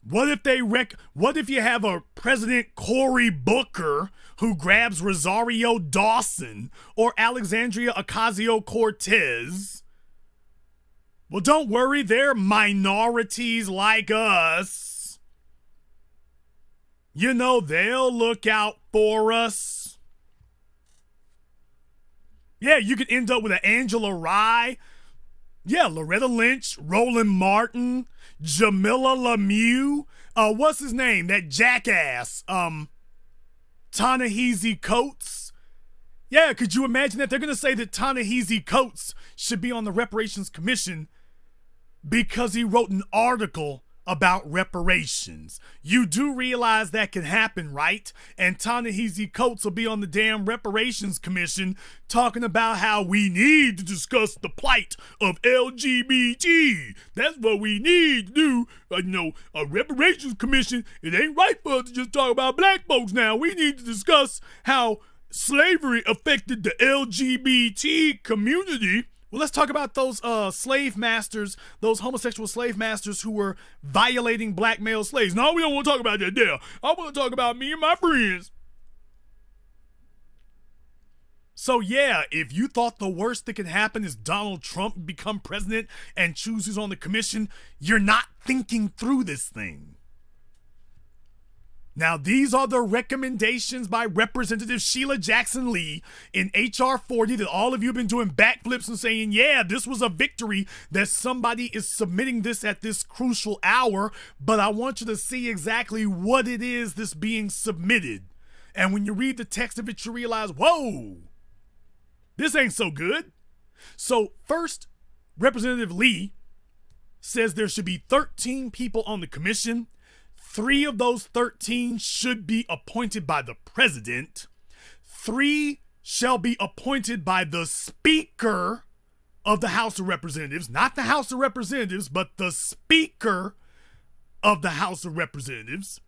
Speaker 1: What if you have a President Cory Booker who grabs Rosario Dawson or Alexandria Ocasio-Cortez? Well, don't worry, they're minorities like us. You know, they'll look out for us. Yeah, you could end up with an Angela Rye. Yeah, Loretta Lynch, Roland Martin, Jamila Lemieux. What's his name? That jackass. Ta-Nehisi Coates. Yeah, could you imagine that? They're going to say that Ta-Nehisi Coates should be on the Reparations Commission because he wrote an article about reparations. You do realize that can happen, right? And Ta-Nehisi Coates will be on the damn reparations commission talking about how we need to discuss the plight of LGBT. That's what we need to do. A reparations commission, it ain't right for us to just talk about black folks now. We need to discuss how slavery affected the LGBT community. Well, let's talk about those slave masters, those homosexual slave masters who were violating black male slaves. No, we don't want to talk about that there. I want to talk about me and my friends. So yeah, if you thought the worst that could happen is Donald Trump become president and choose who's on the commission, you're not thinking through this thing. Now, these are the recommendations by Representative Sheila Jackson Lee in HR40 that all of you have been doing backflips and saying, yeah, this was a victory that somebody is submitting this at this crucial hour, but I want you to see exactly what it is that's being submitted. And when you read the text of it, you realize, whoa, this ain't so good. So first, Representative Lee says there should be 13 people on the commission. 3 of those 13 should be appointed by the president. 3 shall be appointed by the Speaker of the House of Representatives, not the House of Representatives, but the Speaker of the House of Representatives.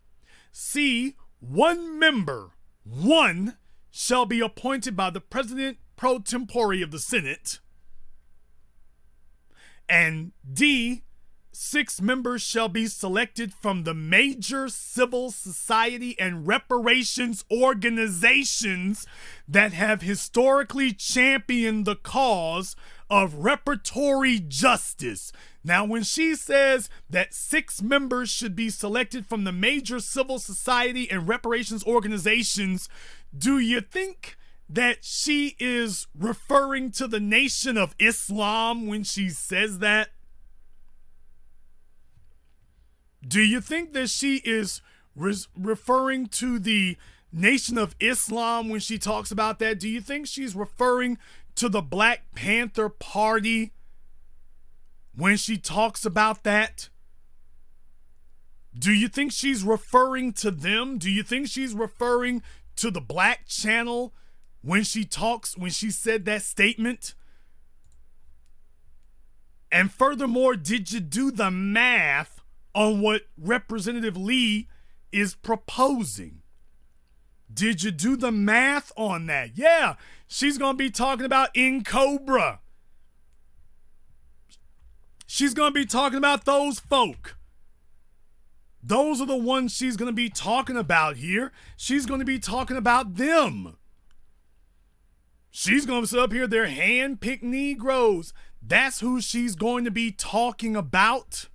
Speaker 1: C, 1 member, 1 shall be appointed by the President pro tempore of the Senate. And D, 6 members shall be selected from the major civil society and reparations organizations that have historically championed the cause of reparatory justice. Now, when she says that 6 members should be selected from the major civil society and reparations organizations, do you think that she is referring to the Nation of Islam when she says that? Do you think that she is referring to the Nation of Islam when she talks about that? Do you think she's referring to the Black Panther Party when she talks about that? Do you think she's referring to them? Do you think she's referring to the Black Channel when she said that statement? And furthermore, did you do the math on what Representative Lee is proposing? Did you do the math on that? Yeah, she's going to be talking about in Cobra. She's going to be talking about those folk. Those are the ones she's going to be talking about here. She's going to be talking about them. She's going to sit up here, they're hand-picked Negroes. That's who she's going to be talking about.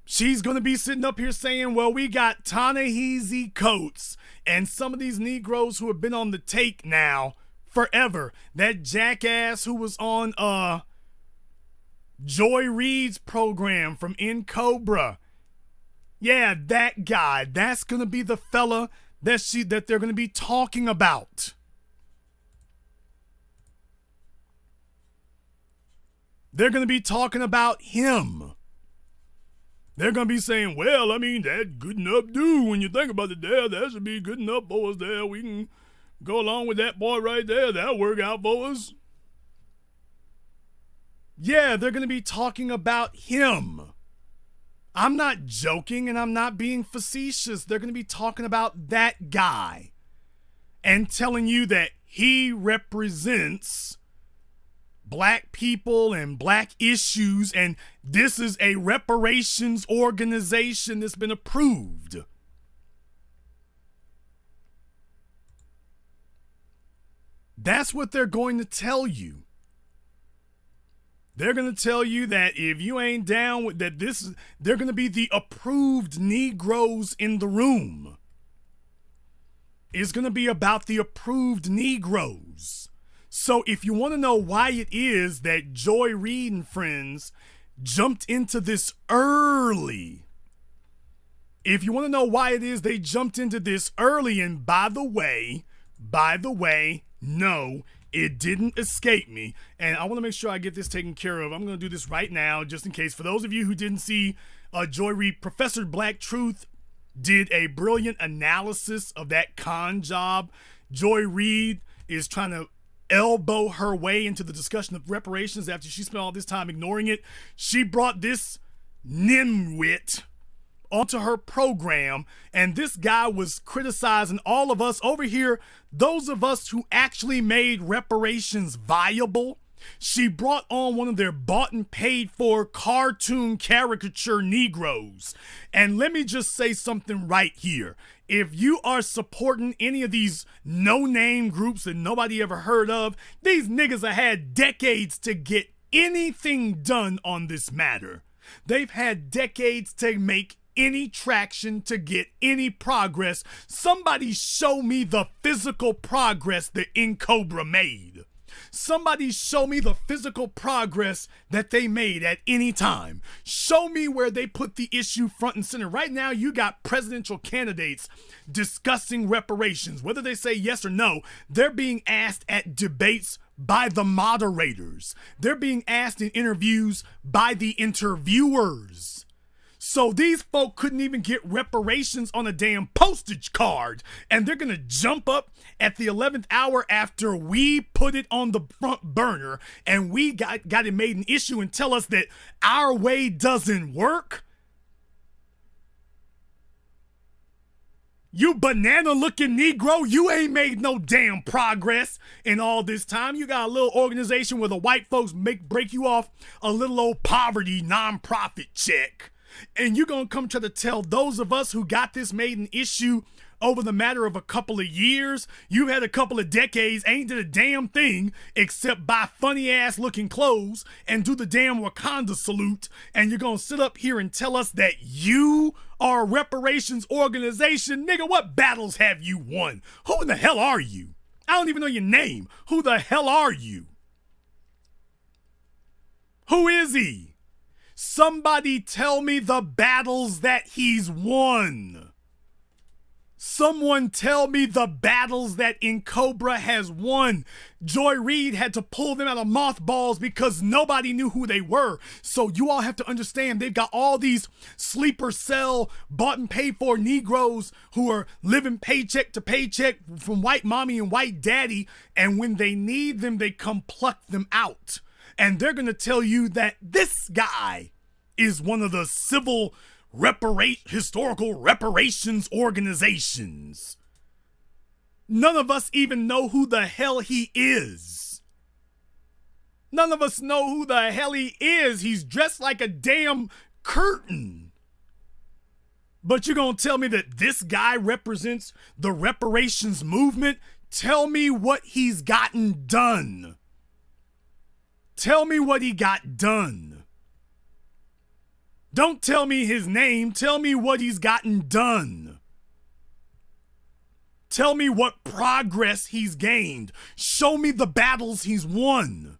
Speaker 1: She's going to be sitting up here saying, well, we got Ta-Nehisi Coates and some of these Negroes who have been on the take now forever. That jackass who was on Joy Reid's program from In Cobra. Yeah, that guy. That's going to be the fella that they're going to be talking about. They're going to be talking about him. They're going to be saying, well, I mean, that's good enough dude. When you think about it there, that should be good enough for us there. We can go along with that boy right there. That'll work out for us. Yeah, they're going to be talking about him. I'm not joking and I'm not being facetious. They're going to be talking about that guy and telling you that he represents Black people and Black issues, and this is a reparations organization that's been approved. That's what they're going to tell you. They're going to tell you that if you ain't down with that, they're going to be the approved Negroes in the room. It's going to be about the approved Negroes. So if you want to know why it is that Joy Reid and friends jumped into this early, if you want to know why it is they jumped into this early, and by the way, no, It didn't escape me, and I want to make sure I get this taken care of. I'm going to do this right now, just in case. For those of you who didn't see Joy Reid, Professor Black Truth did a brilliant analysis of that con job. Joy Reid is trying to elbow her way into the discussion of reparations after she spent all this time ignoring it. She brought this nimwit onto her program, and this guy was criticizing all of us over here, those of us who actually made reparations viable. She brought on one of their bought and paid for cartoon caricature Negroes. And let me just say something right here. If you are supporting any of these no-name groups that nobody ever heard of, these niggas have had decades to get anything done on this matter. They've had decades to make any traction, to get any progress. Somebody show me the physical progress that Cobra made. Somebody show me the physical progress that they made at any time. Show me where they put the issue front and center. Right now, you got presidential candidates discussing reparations. Whether they say yes or no, they're being asked at debates by the moderators. They're being asked in interviews by the interviewers. So these folk couldn't even get reparations on a damn postage card, and they're gonna jump up at the 11th hour after we put it on the front burner and we got it made an issue and tell us that our way doesn't work? You banana looking Negro, you ain't made no damn progress in all this time. You got a little organization where the white folks break you off a little old poverty nonprofit check. And you're going to come try to tell those of us who got this made an issue over the matter of a couple of years, you've had a couple of decades, ain't did a damn thing except buy funny ass looking clothes and do the damn Wakanda salute, and you're going to sit up here and tell us that you are a reparations organization? Nigga, what battles have you won? Who in the hell are you? I don't even know your name. Who the hell are you? Who is he? Somebody tell me the battles that he's won. Someone tell me the battles that Cobra has won. Joy Reid had to pull them out of mothballs because nobody knew who they were. So you all have to understand, they've got all these sleeper cell, bought and paid for Negroes who are living paycheck to paycheck from white mommy and white daddy. And when they need them, they come pluck them out. And they're going to tell you that this guy is one of the civil historical reparations organizations. None of us even know who the hell he is. None of us know who the hell he is. He's dressed like a damn curtain. But you're going to tell me that this guy represents the reparations movement? Tell me what he's gotten done. Tell me what he got done. Don't tell me his name. Tell me what he's gotten done. Tell me what progress he's gained. Show me the battles he's won.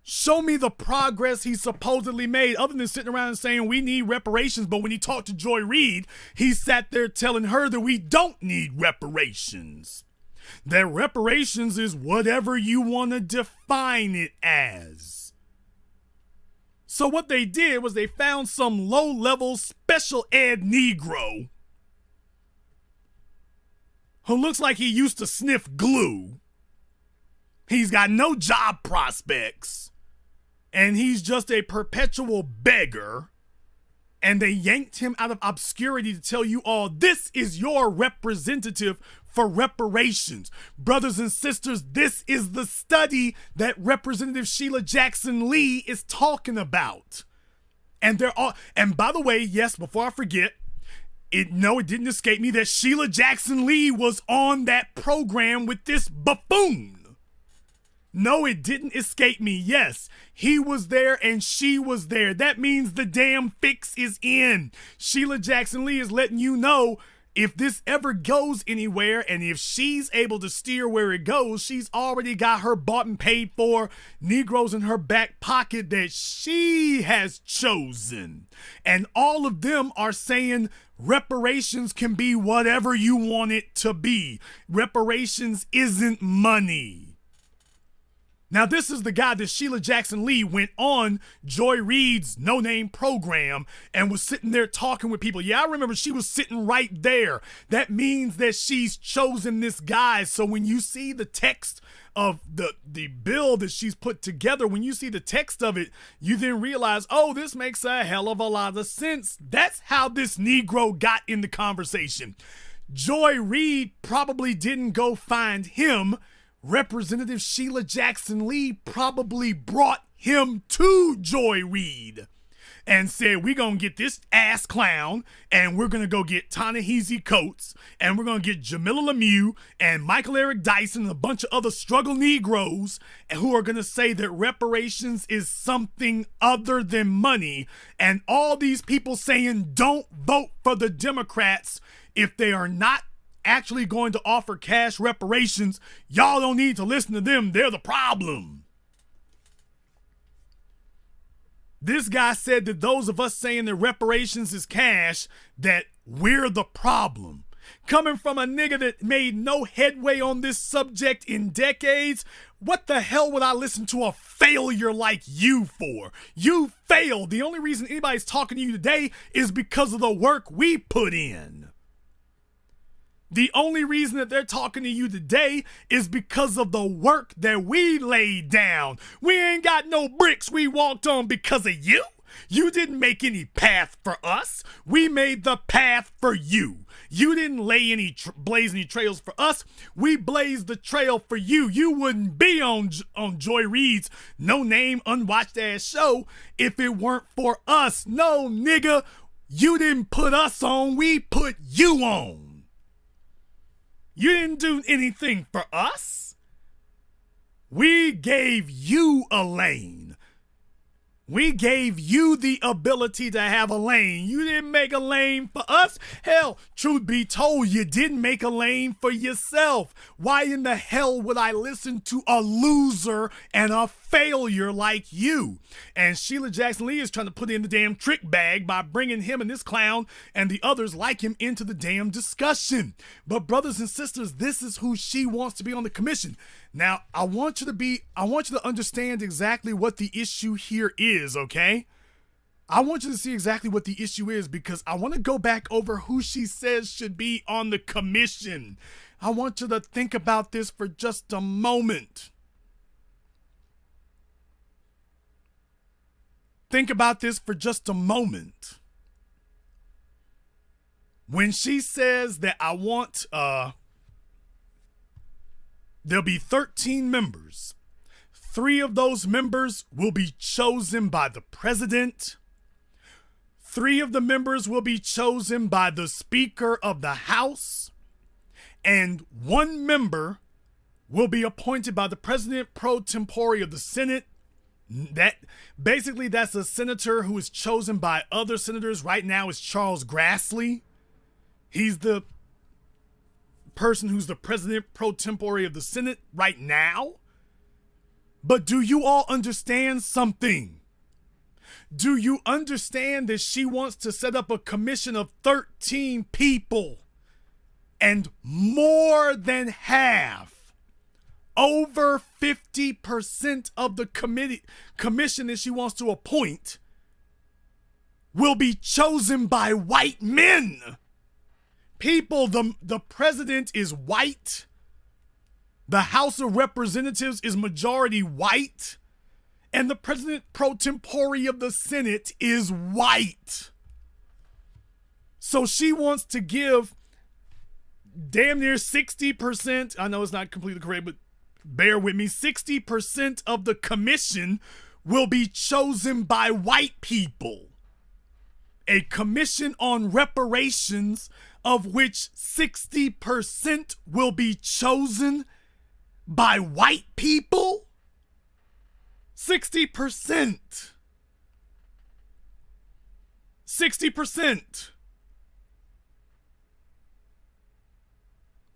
Speaker 1: Show me the progress he supposedly made, other than sitting around and saying we need reparations. But when he talked to Joy Reid, he sat there telling her that we don't need reparations. That reparations is whatever you want to define it as. So what they did was they found some low-level special ed Negro who looks like he used to sniff glue. He's got no job prospects, and he's just a perpetual beggar. And they yanked him out of obscurity to tell you all, this is your representative for reparations. Brothers and sisters, this is the study that Representative Sheila Jackson Lee is talking about. And they're all, and by the way, yes, before I forget, it didn't escape me that Sheila Jackson Lee was on that program with this buffoon. No, it didn't escape me. Yes, he was there and she was there. That means the damn fix is in. Sheila Jackson Lee is letting you know if this ever goes anywhere, and if she's able to steer where it goes, she's already got her bought and paid for Negroes in her back pocket that she has chosen. And all of them are saying reparations can be whatever you want it to be. Reparations isn't money. Now, this is the guy that Sheila Jackson Lee went on Joy Reid's No Name program and was sitting there talking with people. Yeah, I remember she was sitting right there. That means that she's chosen this guy. So when you see the text of the bill that she's put together, when you see the text of it, you then realize, oh, this makes a hell of a lot of sense. That's how this Negro got in the conversation. Joy Reid probably didn't go find him. Representative Sheila Jackson Lee probably brought him to Joy Reid and said, we're going to get this ass clown and we're going to go get Ta-Nehisi Coates and we're going to get Jamila Lemieux and Michael Eric Dyson and a bunch of other struggle Negroes who are going to say that reparations is something other than money. And all these people saying don't vote for the Democrats if they are not actually going to offer cash reparations. Y'all don't need to listen to them. They're the problem. This guy said that those of us saying that reparations is cash, that we're the problem. Coming from a nigga that made no headway on this subject in decades, what the hell would I listen to a failure like you for? You failed. The only reason anybody's talking to you today is because of the work we put in. The only reason that they're talking to you today is because of the work that we laid down. We ain't got no bricks we walked on because of you. You didn't make any path for us. We made the path for you. You didn't lay any blaze any trails for us. We blazed the trail for you. You wouldn't be on Joy Reid's no name unwatched ass show if it weren't for us. No, nigga, you didn't put us on. We put you on. You didn't do anything for us. We gave you a lane. We gave you the ability to have a lane. You didn't make a lane for us. Hell, truth be told, you didn't make a lane for yourself. Why in the hell would I listen to a loser and a failure like you? And Sheila Jackson Lee is trying to put in the damn trick bag by bringing him and this clown and the others like him into the damn discussion. But brothers and sisters, this is who she wants to be on the commission. Now, I want you to understand exactly what the issue here is, okay? I want you to see exactly what the issue is because I want to go back over who she says should be on the commission. I want you to think about this for just a moment. Think about this for just a moment. When she says that I want, there'll be 13 members. 3 of those members will be chosen by the president. 3 of the members will be chosen by the Speaker of the House. And 1 member will be appointed by the President pro tempore of the Senate. That's a senator who is chosen by other senators. Right now is Charles Grassley. He's the person who's the president pro tempore of the Senate right now. But do you all understand something? Do you understand that she wants to set up a commission of 13 people and more than half, over 50% of the commission that she wants to appoint will be chosen by white men? People, the president is white. The House of Representatives is majority white. And the president pro tempore of the Senate is white. So she wants to give damn near 60%. I know it's not completely correct, but bear with me. 60% of the commission will be chosen by white people. A commission on reparations of which 60% will be chosen by white people? 60%. 60%.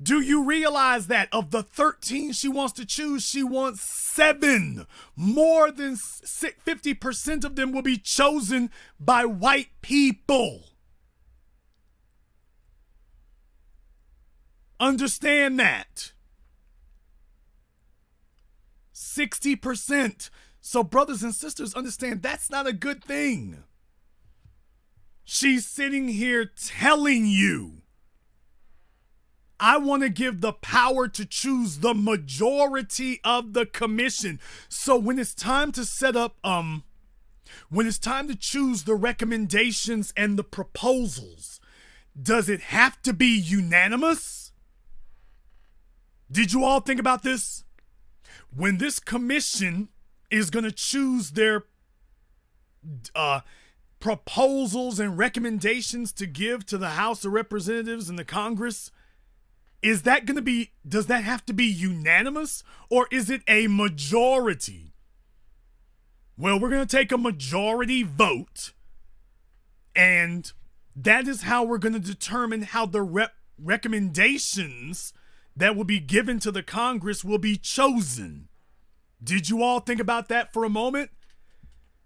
Speaker 1: Do you realize that of the 13 she wants to choose, she wants 7? More than 50% of them will be chosen by white people. Understand that. 60%. So brothers and sisters, understand that's not a good thing. She's sitting here telling you, I want to give the power to choose the majority of the commission. So when it's time to set up, when it's time to choose the recommendations and the proposals, does it have to be unanimous? Did you all think about this? When this commission is going to choose their proposals and recommendations to give to the House of Representatives and the Congress, does that have to be unanimous, or is it a majority? Well, we're going to take a majority vote, and that is how we're going to determine how the recommendations that will be given to the Congress will be chosen. Did you all think about that for a moment?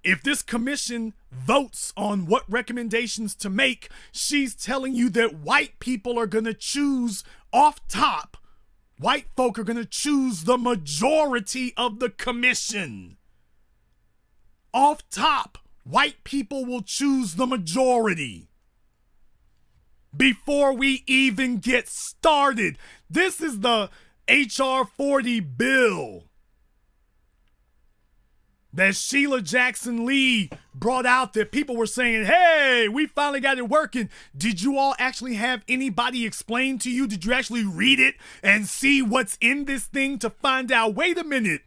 Speaker 1: If this commission votes on what recommendations to make, she's telling you that white people are going to choose off top. White folk are going to choose the majority of the commission. Off top, white people will choose the majority. Before we even get started, this is the HR40 bill that Sheila Jackson Lee brought out, that people were saying, hey, we finally got it working. Did you all actually have anybody explain to you? Did you actually read it and see what's in this thing to find out, wait a minute,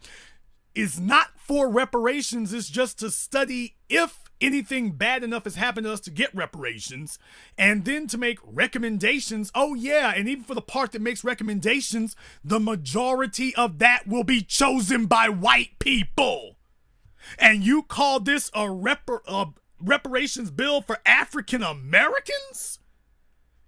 Speaker 1: it's not for reparations, it's just to study if anything bad enough has happened to us to get reparations, and then to make recommendations. Oh yeah, and even for the part that makes recommendations, the majority of that will be chosen by white people. And you call this a reparations bill for African Americans?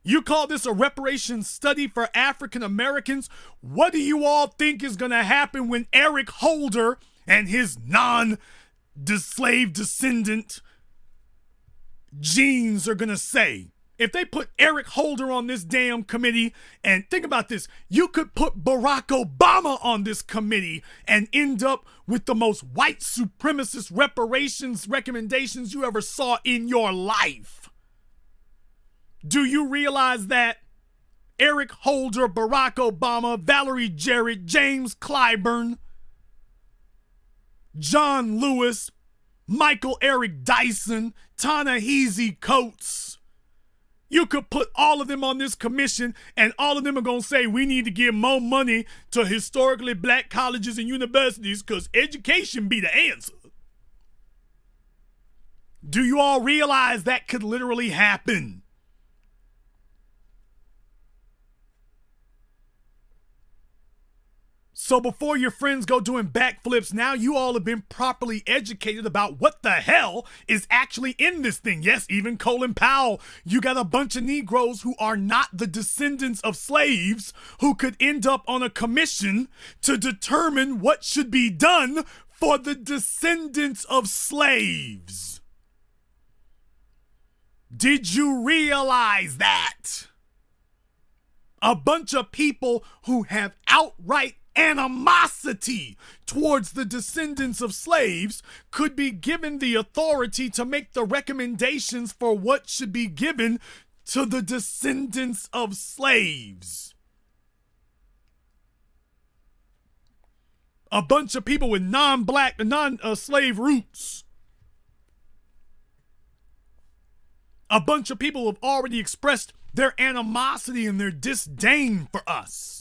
Speaker 1: You call this a reparations study for African Americans? What do you all think is going to happen when Eric Holder and his non-slave descendant genes are going to say? If they put Eric Holder on this damn committee, and think about this, you could put Barack Obama on this committee and end up with the most white supremacist reparations recommendations you ever saw in your life. Do you realize that? Eric Holder, Barack Obama, Valerie Jarrett, James Clyburn, John Lewis, Michael Eric Dyson, Ta-Nehisi Coates. You could put all of them on this commission, and all of them are going to say we need to give more money to historically black colleges and universities because education be the answer. Do you all realize that could literally happen? So before your friends go doing backflips, now you all have been properly educated about what the hell is actually in this thing. Yes, even Colin Powell, you got a bunch of Negroes who are not the descendants of slaves who could end up on a commission to determine what should be done for the descendants of slaves. Did you realize that? A bunch of people who have outright animosity towards the descendants of slaves could be given the authority to make the recommendations for what should be given to the descendants of slaves. A bunch of people with non-slave roots. A bunch of people who have already expressed their animosity and their disdain for us.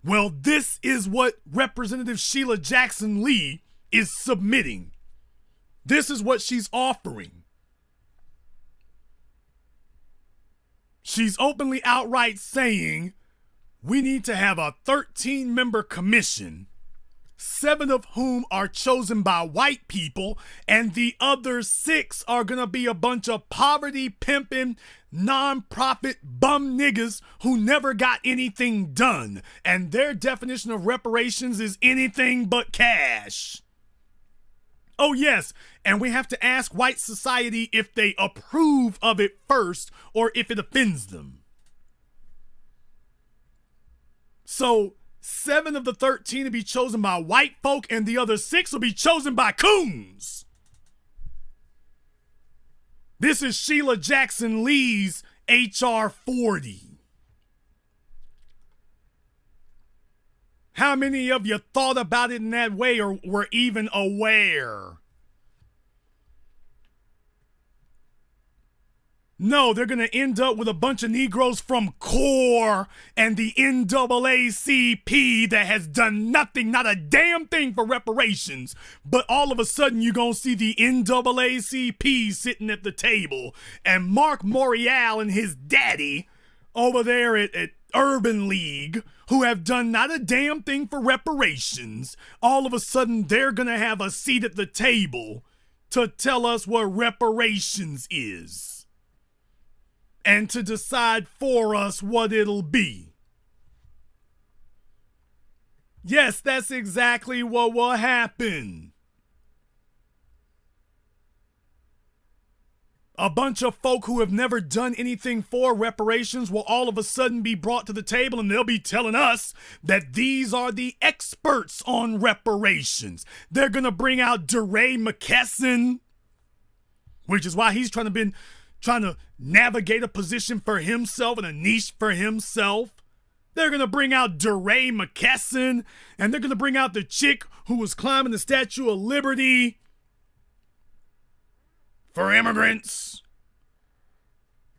Speaker 1: Well, this is what Representative Sheila Jackson Lee is submitting. This is what she's offering. She's openly outright saying we need to have a 13-member commission, 7 of whom are chosen by white people, and the other 6 are going to be a bunch of poverty-pimping, non-profit bum niggas who never got anything done. And their definition of reparations is anything but cash. Oh yes, and we have to ask white society if they approve of it first or if it offends them. So 7 of the 13 will be chosen by white folk, and the other 6 will be chosen by coons. This is Sheila Jackson Lee's HR40. How many of you thought about it in that way or were even aware? No, they're going to end up with a bunch of Negroes from CORE and the NAACP that has done nothing, not a damn thing for reparations. But all of a sudden, you're going to see the NAACP sitting at the table and Mark Morial and his daddy over there at Urban League, who have done not a damn thing for reparations. All of a sudden, they're going to have a seat at the table to tell us what reparations is. And to decide for us what it'll be. Yes, that's exactly what will happen. A bunch of folk who have never done anything for reparations will all of a sudden be brought to the table, and they'll be telling us that these are the experts on reparations. They're going to bring out DeRay McKesson, which is why he's trying to navigate a position for himself and a niche for himself. They're going to bring out DeRay McKesson, and they're going to bring out the chick who was climbing the Statue of Liberty for immigrants.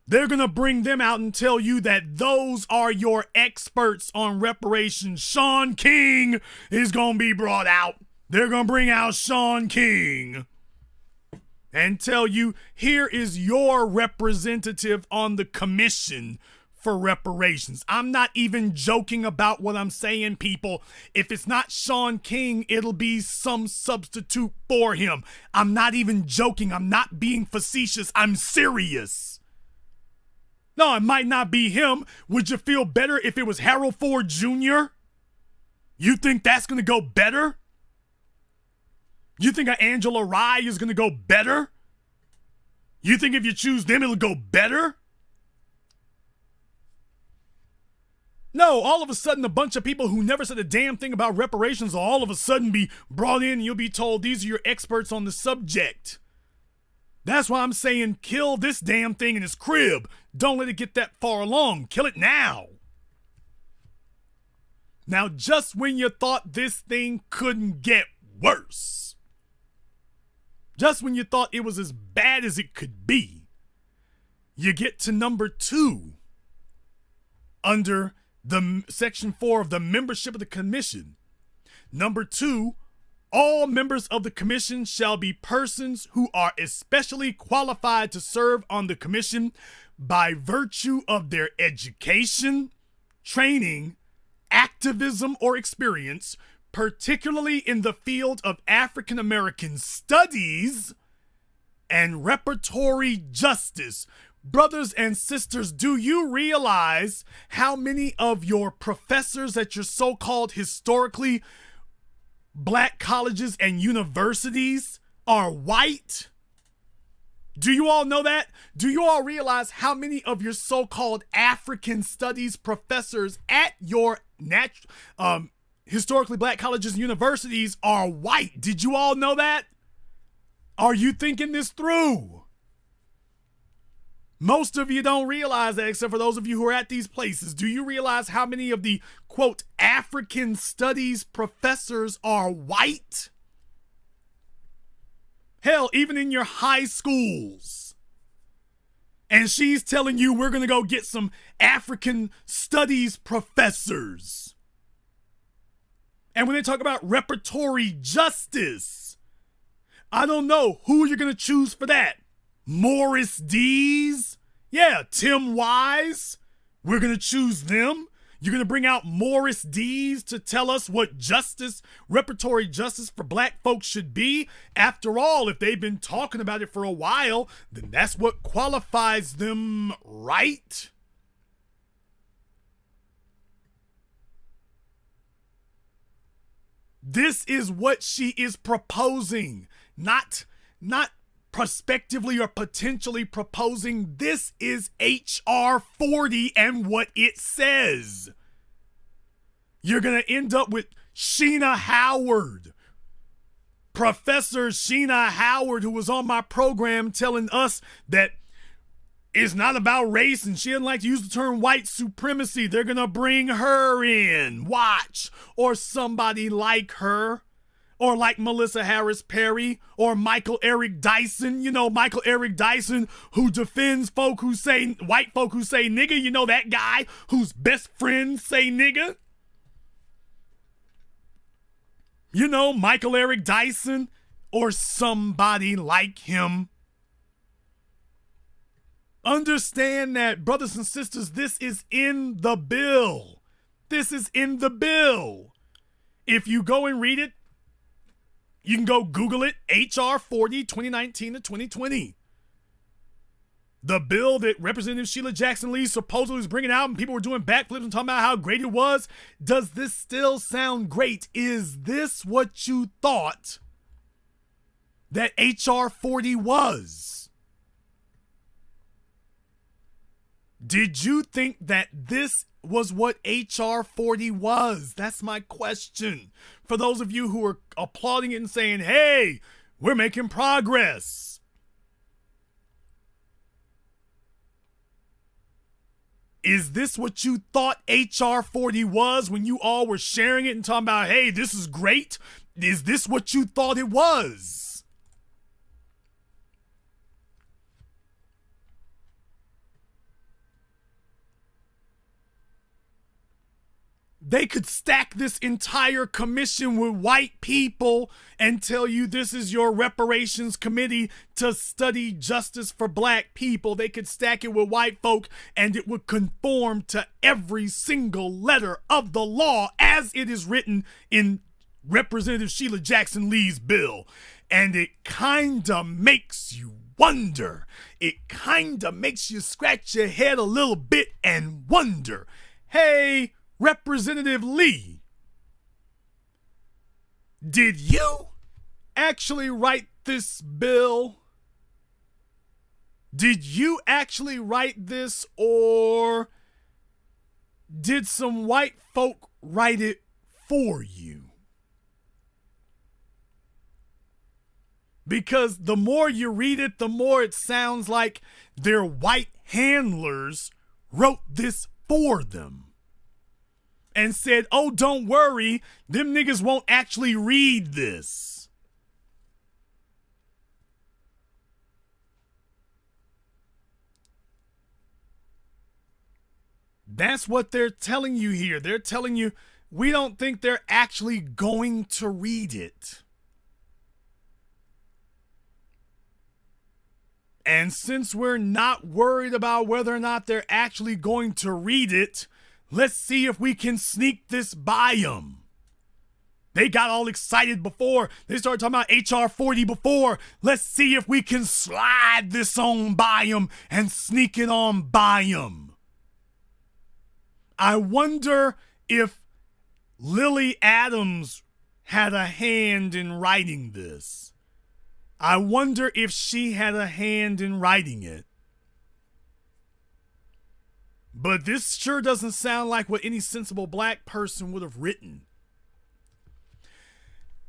Speaker 1: They're going to bring them out and tell you that those are your experts on reparations. Shaun King is going to be brought out. They're going to bring out Shaun King and tell you, here is your representative on the commission for reparations. I'm not even joking about what I'm saying, people. If it's not Shaun King, it'll be some substitute for him. I'm not even joking. I'm not being facetious. I'm serious. No, it might not be him. Would you feel better if it was Harold Ford Jr.? You think that's going to go better? You think Angela Rye is going to go better? You think if you choose them, it'll go better? No, all of a sudden, a bunch of people who never said a damn thing about reparations will all of a sudden be brought in and you'll be told these are your experts on the subject. That's why I'm saying kill this damn thing in his crib. Don't let it get that far along. Kill it now. Now, just when you thought this thing couldn't get worse, just when you thought it was as bad as it could be, you get to number 2 under the section 4 of the membership of the commission. Number 2, all members of the commission shall be persons who are especially qualified to serve on the commission by virtue of their education, training, activism, or experience, particularly in the field of African American studies and repertory justice. Brothers and sisters, do you realize how many of your professors at your so-called historically black colleges and universities are white? Do you all know that? Do you all realize how many of your so-called African studies professors at your historically black colleges and universities are white? Did you all know that? Are you thinking this through? Most of you don't realize that, except for those of you who are at these places. Do you realize how many of the, quote, African studies professors are white? Hell, even in your high schools. And she's telling you we're going to go get some African studies professors. And when they talk about repertory justice, I don't know who you're going to choose for that. Morris Dees? Yeah, Tim Wise. We're going to choose them. You're going to bring out Morris Dees to tell us what justice, repertory justice for black folks should be. After all, if they've been talking about it for a while, then that's what qualifies them, right? This is what she is proposing, not prospectively or potentially proposing. This is HR40 and what it says. You're going to end up with Sheena Howard. Professor Sheena Howard, who was on my program telling us that it's not about race and she didn't like to use the term white supremacy. They're going to bring her in. Watch. Or somebody like her. Or like Melissa Harris Perry. Or Michael Eric Dyson. You know, Michael Eric Dyson, who defends folk who say, white folk who say nigga. You know, that guy whose best friends say nigga. You know, Michael Eric Dyson. Or somebody like him. Understand that, brothers and sisters, this is in the bill. This is in the bill. If you go and read it, you can go Google it, HR40 2019 to 2020. The bill that Representative Sheila Jackson Lee supposedly was bringing out and people were doing backflips and talking about how great it was. Does this still sound great? Is this what you thought that HR40 was? Did you think that this was what HR40 was? That's my question. For those of you who are applauding it and saying, hey, we're making progress. Is this what you thought HR40 was when you all were sharing it and talking about, hey, this is great? Is this what you thought it was? They could stack this entire commission with white people and tell you this is your reparations committee to study justice for black people. They could stack it with white folk and it would conform to every single letter of the law as it is written in Representative Sheila Jackson Lee's bill. And it kind of makes you wonder. It kind of makes you scratch your head a little bit and wonder, hey, Representative Lee, did you actually write this bill? Did you actually write this, or did some white folk write it for you? Because the more you read it, the more it sounds like their white handlers wrote this for them. And said, oh, don't worry, them niggas won't actually read this. That's what they're telling you here. They're telling you, we don't think they're actually going to read it. And since we're not worried about whether or not they're actually going to read it, let's see if we can sneak this by them. They got all excited before. They started talking about HR40 before. Let's see if we can slide this on by them and sneak it on by them. I wonder if Lily Adams had a hand in writing this. I wonder if she had a hand in writing it. But this sure doesn't sound like what any sensible black person would have written.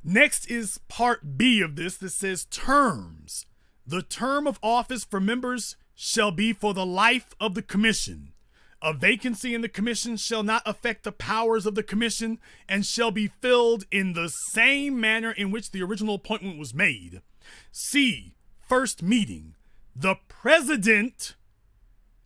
Speaker 1: Next is part B of this that says terms. The term of office for members shall be for the life of the commission. A vacancy in the commission shall not affect the powers of the commission and shall be filled in the same manner in which the original appointment was made. C. First meeting. The president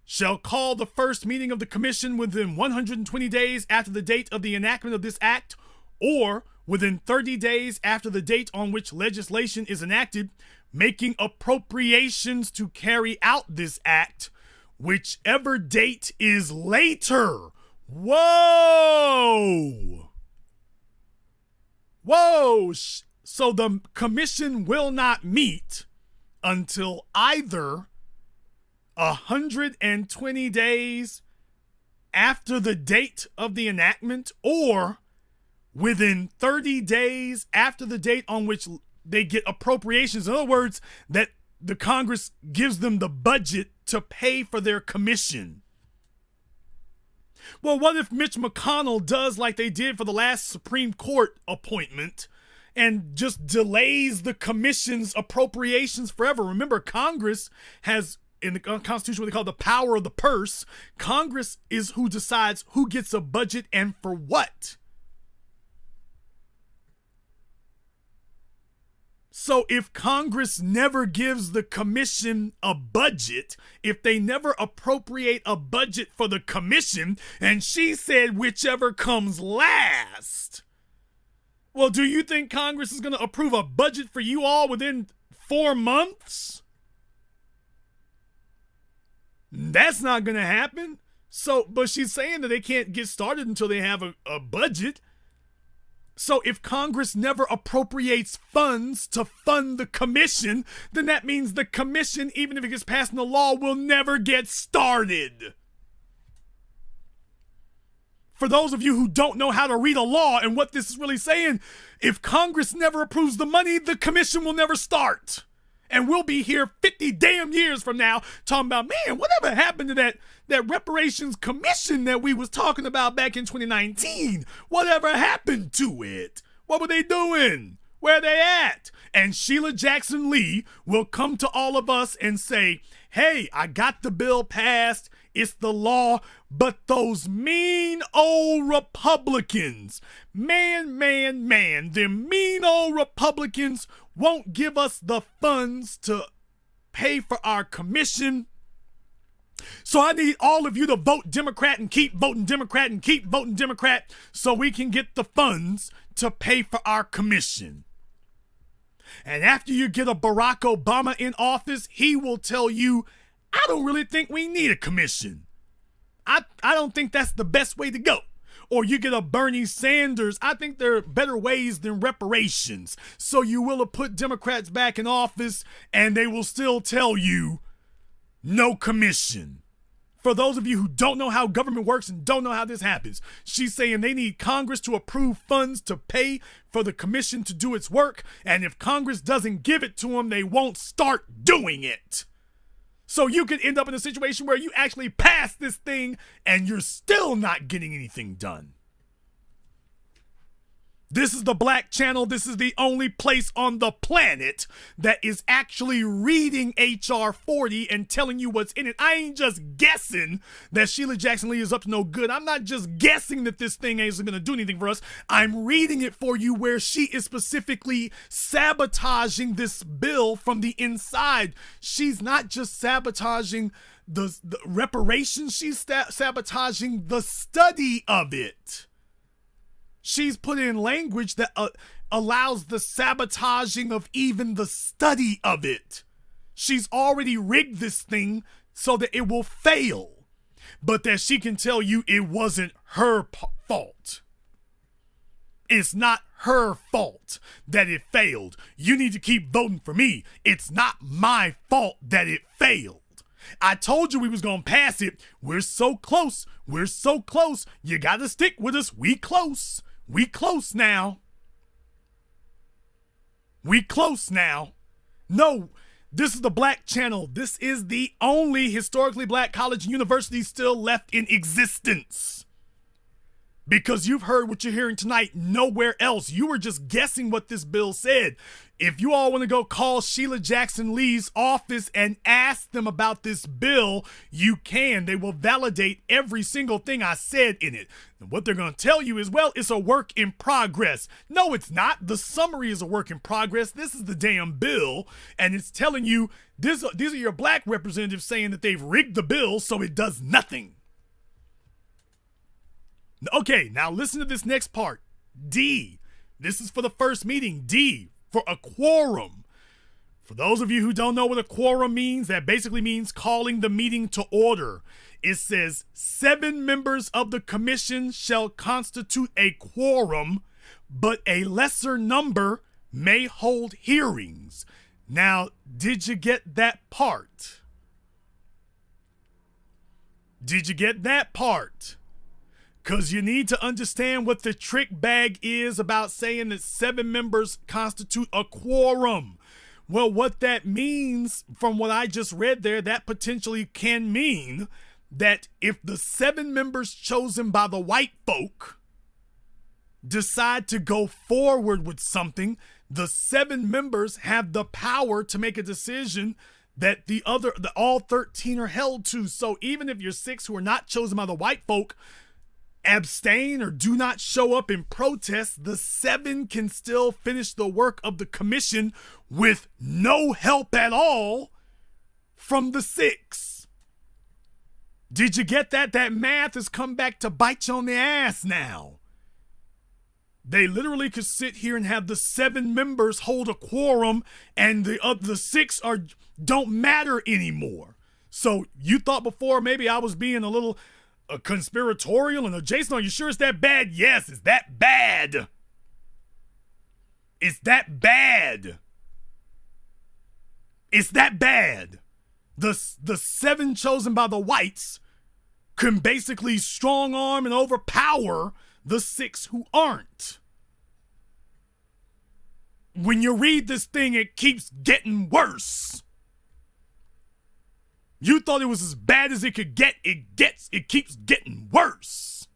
Speaker 1: shall call the first meeting of the commission within 120 days after the date of the enactment of this act, or within 30 days after the date on which legislation is enacted, making appropriations to carry out this act, whichever date is later. Whoa! Whoa! So the commission will not meet until either 120 days after the date of the enactment or within 30 days after the date on which they get appropriations. In other words, that the Congress gives them the budget to pay for their commission. Well, what if Mitch McConnell does like they did for the last Supreme Court appointment and just delays the commission's appropriations forever? Remember, Congress has, in the Constitution, what they call the power of the purse. Congress is who decides who gets a budget and for what. So if Congress never gives the commission a budget, if they never appropriate a budget for the commission, and she said whichever comes last, well, do you think Congress is going to approve a budget for you all within 4 months? That's not going to happen. So, but she's saying that they can't get started until they have a budget. So if Congress never appropriates funds to fund the commission, then that means the commission, even if it gets passed into law, will never get started. For those of you who don't know how to read a law and what this is really saying, if Congress never approves the money, the commission will never start. And we'll be here 50 damn years from now talking about, man, whatever happened to that reparations commission that we was talking about back in 2019? Whatever happened to it? What were they doing? Where are they at? And Sheila Jackson Lee will come to all of us and say, hey, I got the bill passed. It's the law. But those mean old Republicans, man, them mean old Republicans won't give us the funds to pay for our commission. So I need all of you to vote Democrat and keep voting Democrat and keep voting Democrat so we can get the funds to pay for our commission. And after you get a Barack Obama in office, he will tell you, I don't really think we need a commission. I don't think that's the best way to go. Or you get a Bernie Sanders, I think there are better ways than reparations. So you will have put Democrats back in office and they will still tell you no commission. For those of you who don't know how government works and don't know how this happens, she's saying they need Congress to approve funds to pay for the commission to do its work. And if Congress doesn't give it to them, they won't start doing it. So you could end up in a situation where you actually pass this thing and you're still not getting anything done. This is the Black Channel. This is the only place on the planet that is actually reading HR40 and telling you what's in it. I ain't just guessing that Sheila Jackson Lee is up to no good. I'm not just guessing that this thing ain't going to do anything for us. I'm reading it for you where she is specifically sabotaging this bill from the inside. She's not just sabotaging the reparations. She's sabotaging the study of it. She's put in language that allows the sabotaging of even the study of it. She's already rigged this thing so that it will fail, but that she can tell you it wasn't her fault. It's not her fault that it failed. You need to keep voting for me. It's not my fault that it failed. I told you we was going to pass it. We're so close. We're so close. You got to stick with us. We close. We close now. We close now. No, this is the Black Channel. This is the only historically black college and university still left in existence. Because you've heard what you're hearing tonight nowhere else. You were just guessing what this bill said. If you all want to go call Sheila Jackson Lee's office and ask them about this bill, you can. They will validate every single thing I said in it. And what they're going to tell you is, well, it's a work in progress. No, it's not. The summary is a work in progress. This is the damn bill. And it's telling you, these are your black representatives saying that they've rigged the bill so it does nothing. Okay, now listen to this next part. D. This is for the first meeting. D, for a quorum. For those of you who don't know what a quorum means, that basically means calling the meeting to order. It says 7 members of the commission shall constitute a quorum, but a lesser number may hold hearings. Now, did you get that part? Did you get that part? Because you need to understand what the trick bag is about saying that 7 members constitute a quorum. Well, what that means, from what I just read there, that potentially can mean that if the 7 members chosen by the white folk decide to go forward with something, the 7 members have the power to make a decision that all 13 are held to. So even if your 6 who are not chosen by the white folk abstain or do not show up in protest, the 7 can still finish the work of the commission with no help at all from the 6. Did you get that? That math has come back to bite you on the ass now. They literally could sit here and have the 7 members hold a quorum and the 6 don't matter anymore. So you thought before maybe I was being a little conspiratorial and Jason, are you sure it's that bad? Yes, it's that bad. It's that bad. It's that bad. The 7 chosen by the whites can basically strong arm and overpower the 6 who aren't. When you read this thing, it keeps getting worse. You thought it was as bad as it could get. It keeps getting worse.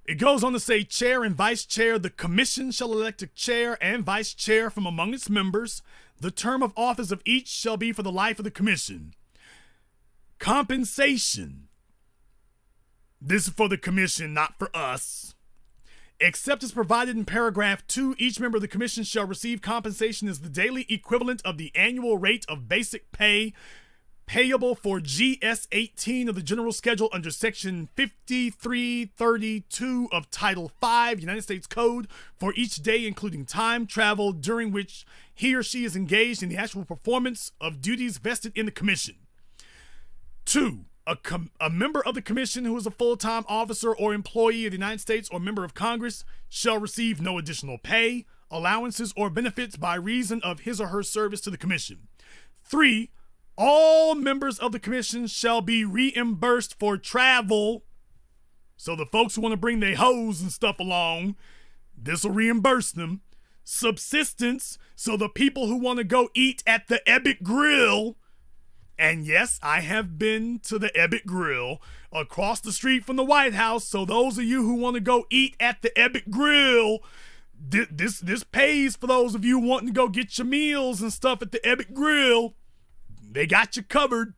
Speaker 1: It goes on to say, chair and vice chair, the commission shall elect a chair and vice chair from among its members. The term of office of each shall be for the life of the commission. Compensation. This is for the commission, not for us. Except as provided in paragraph 2, each member of the commission shall receive compensation as the daily equivalent of the annual rate of basic pay payable for GS 18 of the General Schedule under Section 5332 of Title 5 United States Code for each day, including time traveled during which he or she is engaged in the actual performance of duties vested in the commission. 2. A member of the commission who is a full-time officer or employee of the United States or member of Congress shall receive no additional pay, allowances, or benefits by reason of his or her service to the commission. 3. All members of the commission shall be reimbursed for travel. So the folks who want to bring their hoes and stuff along, this will reimburse them. Subsistence, so the people who want to go eat at the Epic Grill. And yes, I have been to the Epic Grill across the street from the White House. So those of you who want to go eat at the Epic Grill, this pays for those of you wanting to go get your meals and stuff at the Epic Grill. They got you covered.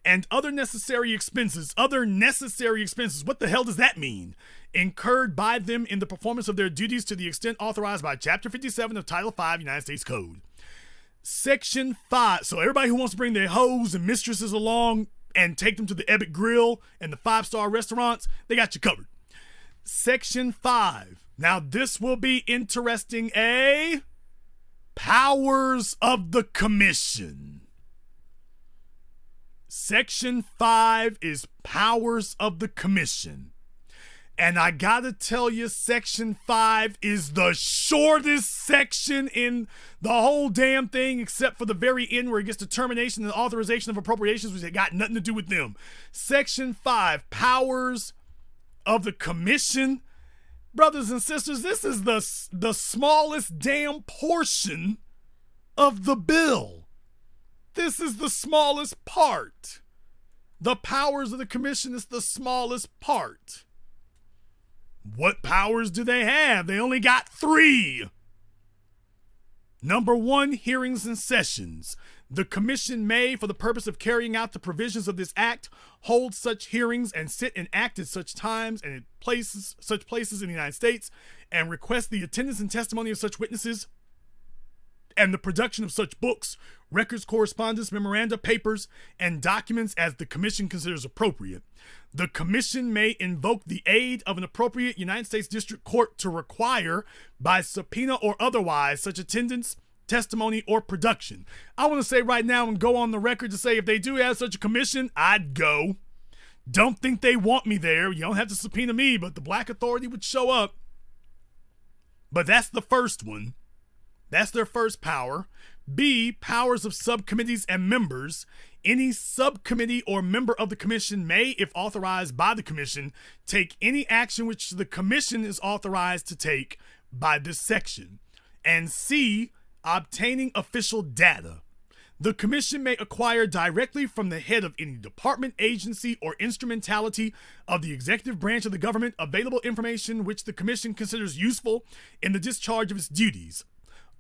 Speaker 1: And other necessary expenses. What the hell does that mean? Incurred by them in the performance of their duties to the extent authorized by Chapter 57 of Title 5 United States Code. Section 5. So everybody who wants to bring their hoes and mistresses along and take them to the Epic Grill and the 5-star restaurants, they got you covered. Section 5. Now this will be interesting. Powers of the commission. Section 5 is powers of the commission. And I gotta tell you, Section 5 is the shortest section in the whole damn thing, except for the very end where it gets determination and authorization of appropriations, which got nothing to do with them. Section 5, powers of the commission. Brothers and sisters, this is the smallest damn portion of the bill. This is the smallest part. The powers of the commission is the smallest part. What powers do they have? They only got 3. Number 1, hearings and sessions. The commission may, for the purpose of carrying out the provisions of this act, hold such hearings and sit and act at such times and such places in the United States, and request the attendance and testimony of such witnesses and the production of such books, records, correspondence, memoranda, papers, and documents as the commission considers appropriate. The commission may invoke the aid of an appropriate United States District Court to require, by subpoena or otherwise, such attendance, testimony, or production. I want to say right now and go on the record to say if they do have such a commission, I'd go. Don't think they want me there. You don't have to subpoena me, but the Black Authority would show up. But that's the first one. That's their first power. B, powers of subcommittees and members. Any subcommittee or member of the commission may, if authorized by the commission, take any action which the commission is authorized to take by this section. And C, obtaining official data. The Commission may acquire directly from the head of any department, agency, or instrumentality of the executive branch of the government available information which the Commission considers useful in the discharge of its duties.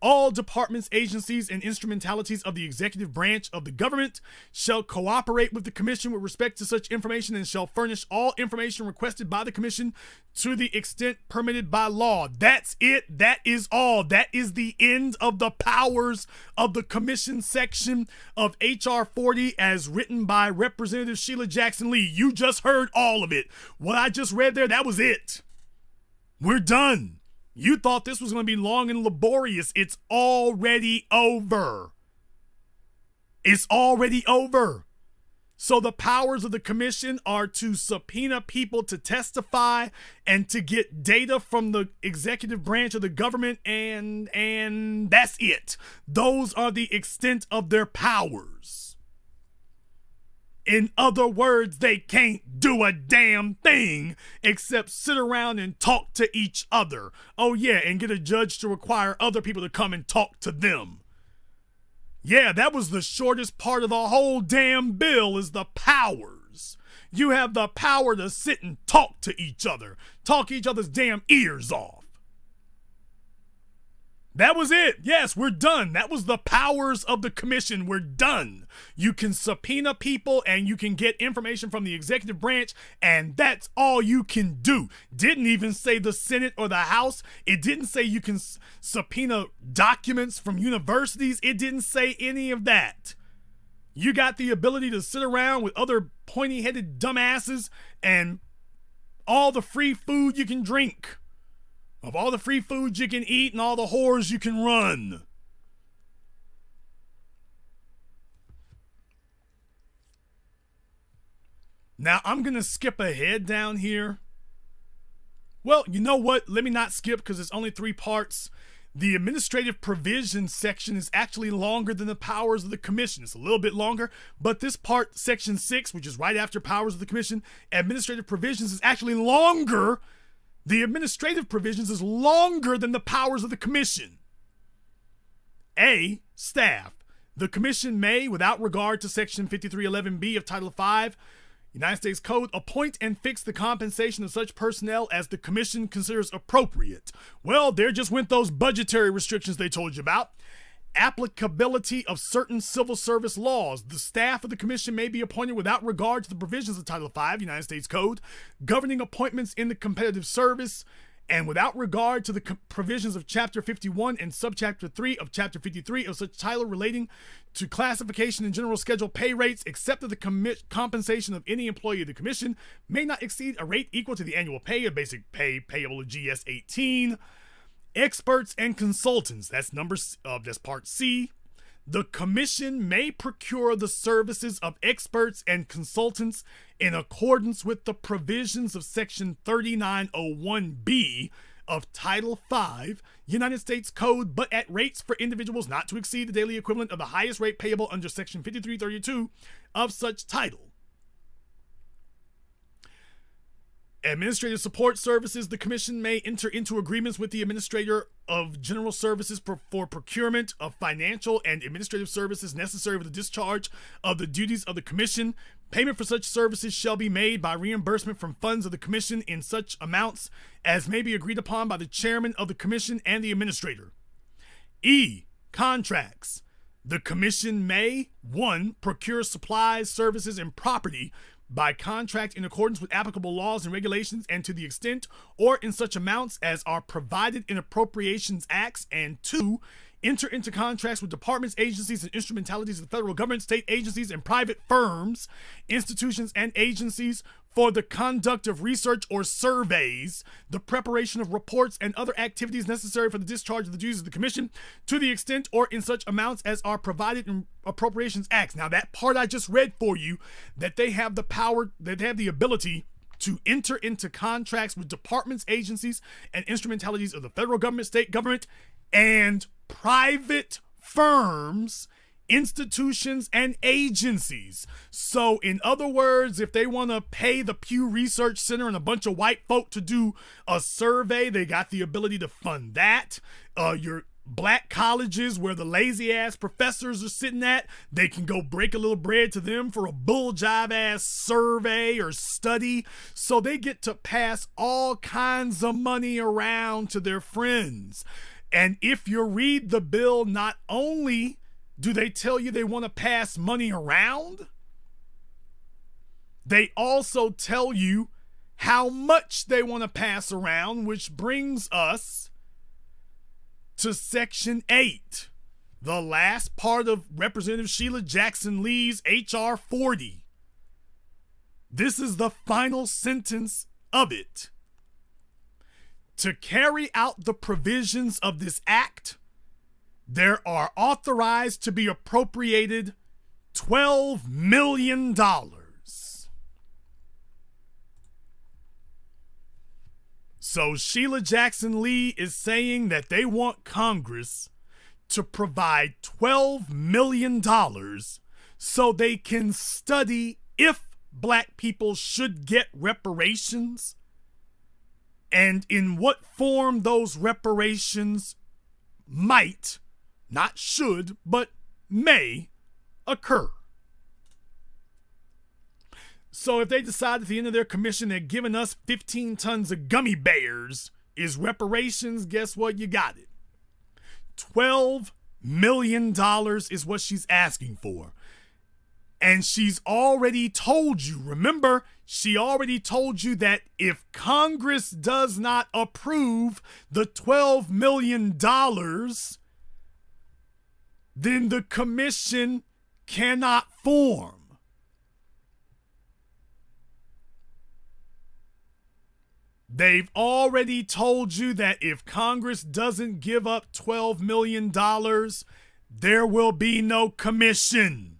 Speaker 1: All departments, agencies, and instrumentalities of the executive branch of the government shall cooperate with the Commission with respect to such information and shall furnish all information requested by the Commission to the extent permitted by law. That's it. That is all. That is the end of the powers of the Commission section of HR40 as written by Representative Sheila Jackson Lee. You just heard all of it. What I just read there, that was it. We're done. You thought this was going to be long and laborious. It's already over. It's already over. So the powers of the Commission are to subpoena people to testify and to get data from the executive branch of the government, and that's it. Those are the extent of their powers. In other words, they can't do a damn thing except sit around and talk to each other. Oh yeah, and get a judge to require other people to come and talk to them. Yeah, that was the shortest part of the whole damn bill, is the powers. You have the power to sit and talk to each other. Talk each other's damn ears off. That was it. Yes, we're done. That was the powers of the Commission. We're done. You can subpoena people and you can get information from the executive branch, and that's all you can do. Didn't even say the Senate or the House. It didn't say you can subpoena documents from universities. It didn't say any of that. You got the ability to sit around with other pointy-headed dumbasses and all the free food you can drink. Of all the free food you can eat and all the whores you can run. Now, I'm going to skip ahead down here. Well, you know what? Let me not skip because it's only 3 parts. The administrative provisions section is actually longer than the powers of the Commission. It's a little bit longer, but this part, section 6, which is right after powers of the Commission, administrative provisions is actually longer. The administrative provisions is longer than the powers of the Commission. A. Staff. The Commission may, without regard to Section 5311B of Title V, United States Code, appoint and fix the compensation of such personnel as the Commission considers appropriate. Well, there just went those budgetary restrictions they told you about. Applicability of certain civil service laws. The staff of the Commission may be appointed without regard to the provisions of Title V, United States Code, governing appointments in the competitive service, and without regard to the provisions of Chapter 51 and Subchapter 3 of Chapter 53 of such title relating to classification and general schedule pay rates, except that the compensation of any employee of the Commission may not exceed a rate equal to the annual pay of basic pay payable to GS 18. Experts and consultants, that's part C. The Commission may procure the services of experts and consultants in accordance with the provisions of Section 3901B of Title V, United States Code, but at rates for individuals not to exceed the daily equivalent of the highest rate payable under Section 5332 of such title. Administrative support services. The Commission may enter into agreements with the Administrator of General Services for procurement of financial and administrative services necessary for the discharge of the duties of the Commission. Payment for such services shall be made by reimbursement from funds of the Commission in such amounts as may be agreed upon by the Chairman of the Commission and the Administrator. E. Contracts. The Commission may, 1. Procure supplies, services, and property by contract in accordance with applicable laws and regulations and to the extent or in such amounts as are provided in appropriations acts, and 2, enter into contracts with departments, agencies, and instrumentalities of the federal government, state agencies, and private firms, institutions, and agencies for the conduct of research or surveys, the preparation of reports, and other activities necessary for the discharge of the duties of the Commission to the extent or in such amounts as are provided in appropriations acts. Now, that part I just read for you, that they have the power, that they have the ability to enter into contracts with departments, agencies, and instrumentalities of the federal government, state government, and private firms, institutions, and agencies. So in other words, if they want to pay the Pew Research Center and a bunch of white folk to do a survey, they got the ability to fund that. Your black colleges where the lazy ass professors are sitting at, they can go break a little bread to them for a bull jive ass survey or study. So they get to pass all kinds of money around to their friends. And if you read the bill, not only do they tell you they want to pass money around, they also tell you how much they want to pass around, which brings us to Section 8, the last part of Representative Sheila Jackson Lee's HR40. This is the final sentence of it. To carry out the provisions of this act, there are authorized to be appropriated $12 million. So Sheila Jackson Lee is saying that they want Congress to provide $12 million so they can study if black people should get reparations and in what form those reparations might, not should, but may occur. So if they decide at the end of their commission they're giving us 15 tons of gummy bears is reparations, guess what? You got it. $12 million is what she's asking for. And she's already told you, remember, she already told you that if Congress does not approve the $12 million, then the commission cannot form. They've already told you that if Congress doesn't give up $12 million, there will be no commission.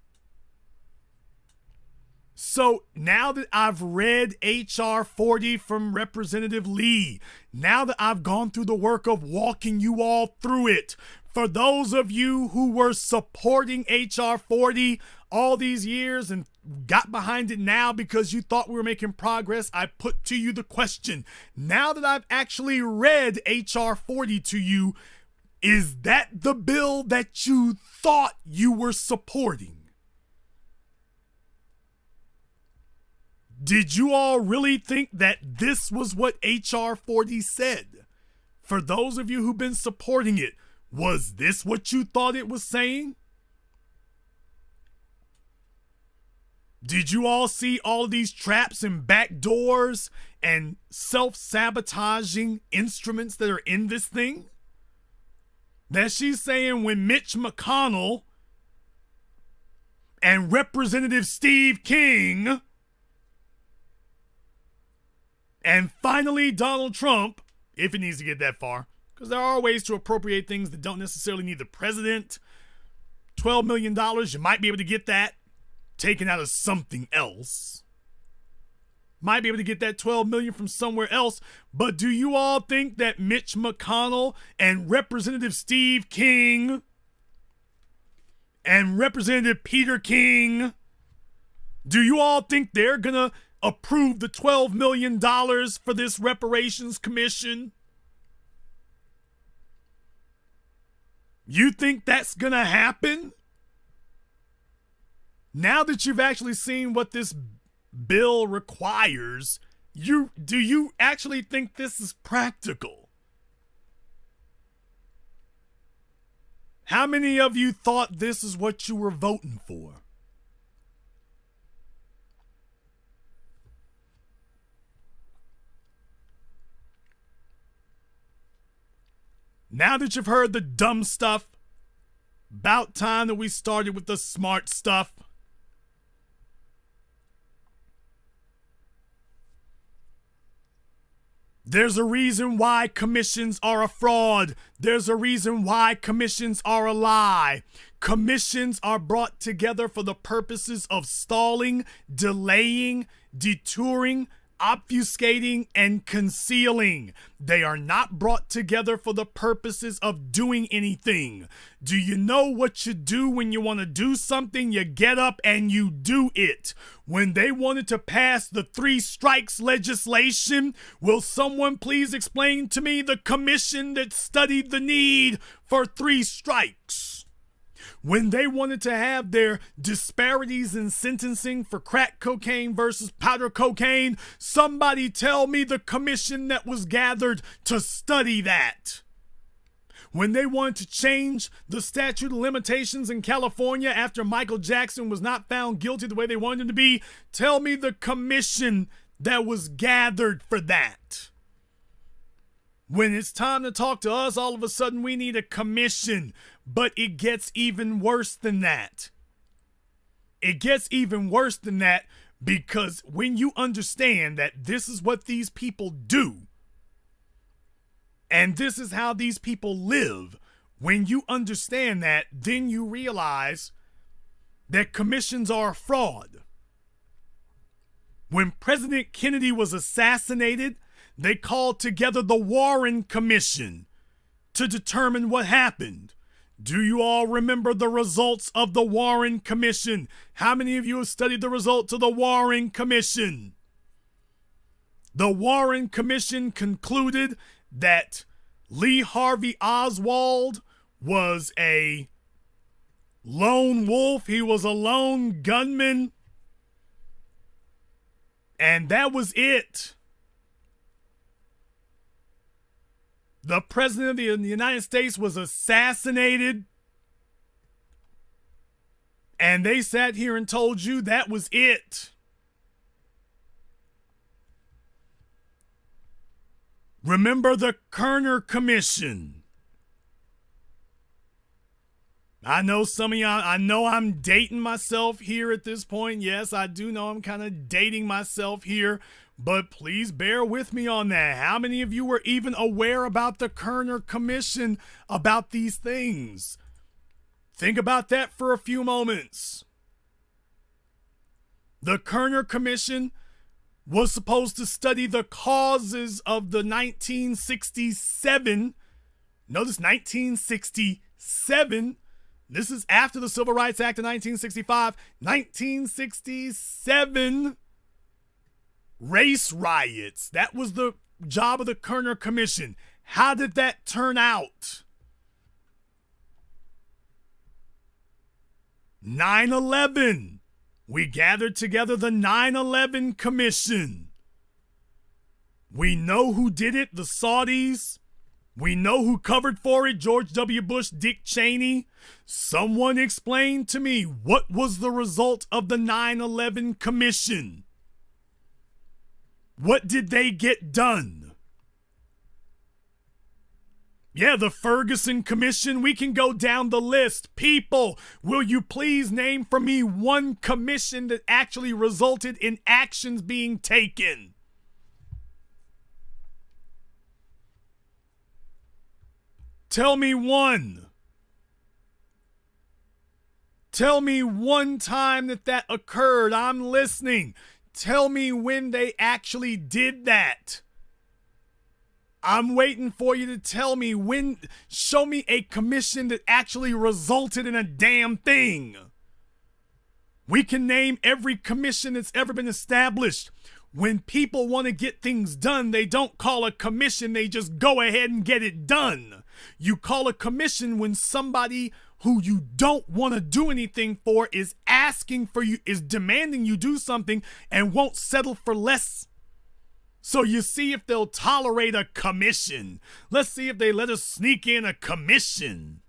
Speaker 1: So now that I've read H.R. 40 from Representative Lee, now that I've gone through the work of walking you all through it, for those of you who were supporting H.R. 40 all these years and got behind it now because you thought we were making progress, I put to you the question. Now that I've actually read H.R. 40 to you, is that the bill that you thought you were supporting? Did you all really think that this was what H.R. 40 said? For those of you who've been supporting it, was this what you thought it was saying? Did you all see all of these traps and back doors and self-sabotaging instruments that are in this thing? That she's saying when Mitch McConnell and Representative Steve King and finally Donald Trump, if it needs to get that far, because there are ways to appropriate things that don't necessarily need the president. $12 million, you might be able to get that taken out of something else. Might be able to get that $12 million from somewhere else. But do you all think that Mitch McConnell and Representative Steve King and Representative Peter King, do you all think they're gonna approve the $12 million for this reparations commission? You think that's gonna happen? Now that you've actually seen what this bill requires, do you actually think this is practical? How many of you thought this is what you were voting for? Now that you've heard the dumb stuff, about time that we started with the smart stuff. There's a reason why commissions are a fraud. There's a reason why commissions are a lie. Commissions are brought together for the purposes of stalling, delaying, detouring, obfuscating and concealing. They are not brought together for the purposes of doing anything. Do you know what you do when you want to do something? You get up and you do it. When they wanted to pass the 3 strikes legislation, will someone please explain to me the commission that studied the need for 3 strikes? When they wanted to have their disparities in sentencing for crack cocaine versus powder cocaine, somebody tell me the commission that was gathered to study that. When they wanted to change the statute of limitations in California after Michael Jackson was not found guilty the way they wanted him to be, tell me the commission that was gathered for that. When it's time to talk to us, all of a sudden we need a commission. But it gets even worse than that. It gets even worse than that because when you understand that this is what these people do, and this is how these people live, when you understand that, then you realize that commissions are a fraud. When President Kennedy was assassinated, they called together the Warren Commission to determine what happened. Do you all remember the results of the Warren Commission? How many of you have studied the results of the Warren Commission? The Warren Commission concluded that Lee Harvey Oswald was a lone wolf. He was a lone gunman. And that was it. The president of the United States was assassinated. And they sat here and told you that was it. Remember the Kerner Commission. I know some of y'all, I know I'm dating myself here at this point. Yes, I do know I'm kind of dating myself here. But please bear with me on that. How many of you were even aware about the Kerner Commission about these things? Think about that for a few moments. The Kerner Commission was supposed to study the causes of the 1967, notice 1967, this is after the Civil Rights Act of 1965, 1967 race riots. That was the job of the Kerner Commission. How did that turn out? 9/11. We gathered together the 9/11 Commission. We know who did it, the Saudis. We know who covered for it, George W. Bush, Dick Cheney. Someone explain to me, what was the result of the 9/11 Commission? What did they get done? Yeah, the Ferguson Commission, we can go down the list. People, will you please name for me one commission that actually resulted in actions being taken? Tell me one. Tell me one time that occurred. I'm listening. Tell me when they actually did that. I'm waiting for you to tell me when. Show me a commission that actually resulted in a damn thing. We can name every commission that's ever been established. When people want to get things done, they don't call a commission, they just go ahead and get it done. You call a commission when somebody who you don't want to do anything for is asking for you, is demanding you do something and won't settle for less. So you see if they'll tolerate a commission. Let's see if they let us sneak in a commission.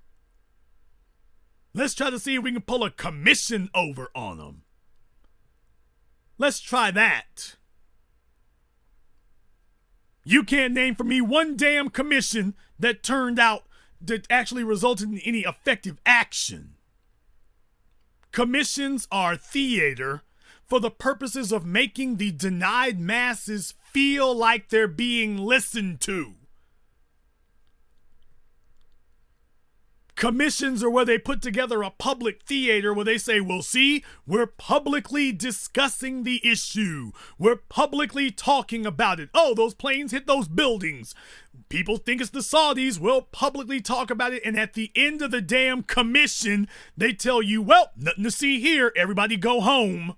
Speaker 1: Let's try to see if we can pull a commission over on them. Let's try that. You can't name for me one damn commission that turned out, that actually resulted in any effective action. Commissions are theater for the purposes of making the denied masses feel like they're being listened to. Commissions are where they put together a public theater where they say, well, see, we're publicly discussing the issue. We're publicly talking about it. Oh, those planes hit those buildings. People think it's the Saudis. We'll publicly talk about it. And at the end of the damn commission, they tell you, well, nothing to see here. Everybody go home.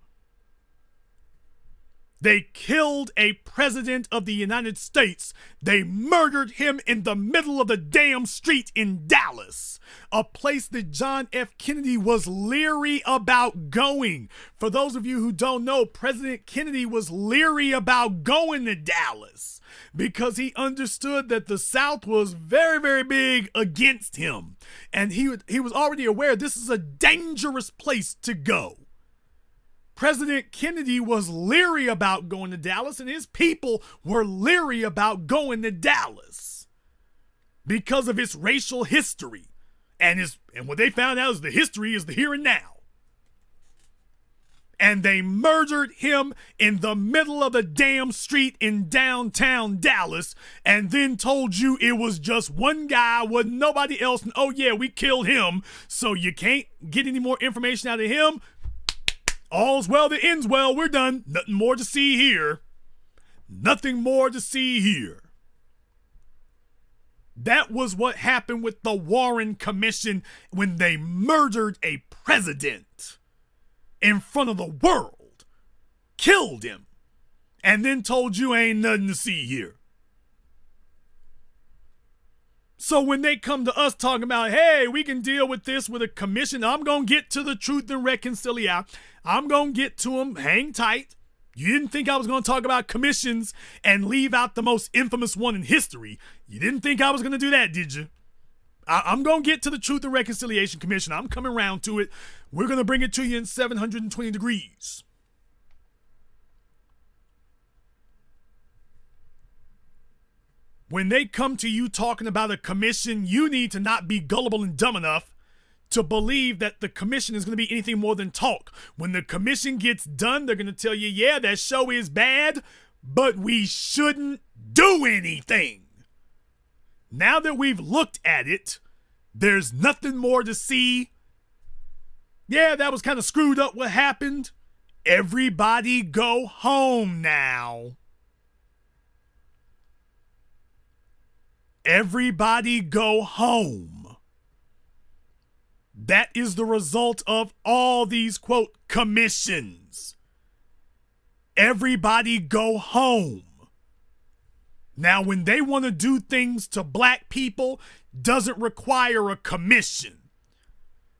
Speaker 1: They killed a president of the United States. They murdered him in the middle of the damn street in Dallas, a place that John F. Kennedy was leery about going. For those of you who don't know, President Kennedy was leery about going to Dallas because he understood that the South was very, very big against him. And he was already aware this is a dangerous place to go. President Kennedy was leery about going to Dallas, and his people were leery about going to Dallas because of its racial history. And what they found out is the history is the here and now. And they murdered him in the middle of the damn street in downtown Dallas, and then told you it was just one guy, wasn't nobody else, and oh yeah, we killed him, so you can't get any more information out of him. All's well that ends well. We're done. Nothing more to see here. Nothing more to see here. That was what happened with the Warren Commission when they murdered a president in front of the world, killed him, and then told you ain't nothing to see here. So when they come to us talking about, hey, we can deal with this with a commission, I'm going to get to the Truth and Reconciliation. I'm going to get to them. Hang tight. You didn't think I was going to talk about commissions and leave out the most infamous one in history. You didn't think I was going to do that, did you? I'm going to get to the Truth and Reconciliation Commission. I'm coming around to it. We're going to bring it to you in 720 degrees. When they come to you talking about a commission, you need to not be gullible and dumb enough to believe that the commission is going to be anything more than talk. When the commission gets done, they're going to tell you, yeah, that show is bad, but we shouldn't do anything. Now that we've looked at it, there's nothing more to see. Yeah, that was kind of screwed up what happened. Everybody go home now. Everybody go home. That is the result of all these, quote, commissions. Everybody go home. Now, when they want to do things to black people, doesn't require a commission.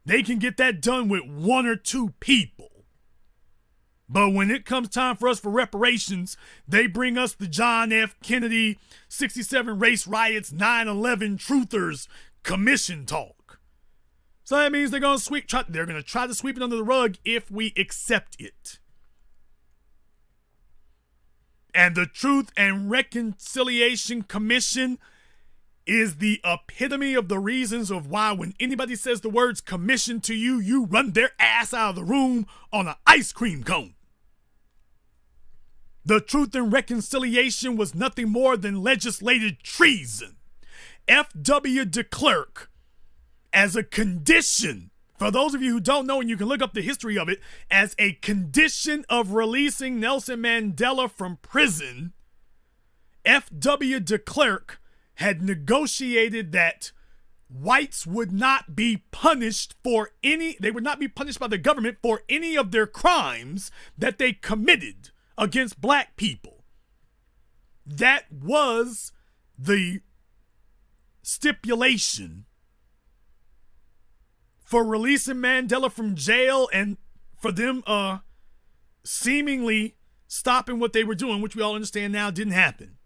Speaker 1: They can get that done with one or two people. But when it comes time for us for reparations, they bring us the John F. Kennedy, 67 race riots, 9/11 truthers commission talk. So that means they're going to try to sweep it under the rug if we accept it. And the Truth and Reconciliation Commission is the epitome of the reasons of why when anybody says the words commission to you, you run their ass out of the room on an ice cream cone. The Truth and Reconciliation was nothing more than legislated treason. F.W. de Klerk, as a condition, for those of you who don't know, and you can look up the history of it, as a condition of releasing Nelson Mandela from prison, F.W. de Klerk had negotiated that whites would not be punished they would not be punished by the government for any of their crimes that they committed against black people. That was the stipulation for releasing Mandela from jail and for them seemingly stopping what they were doing, which we all understand now didn't happen.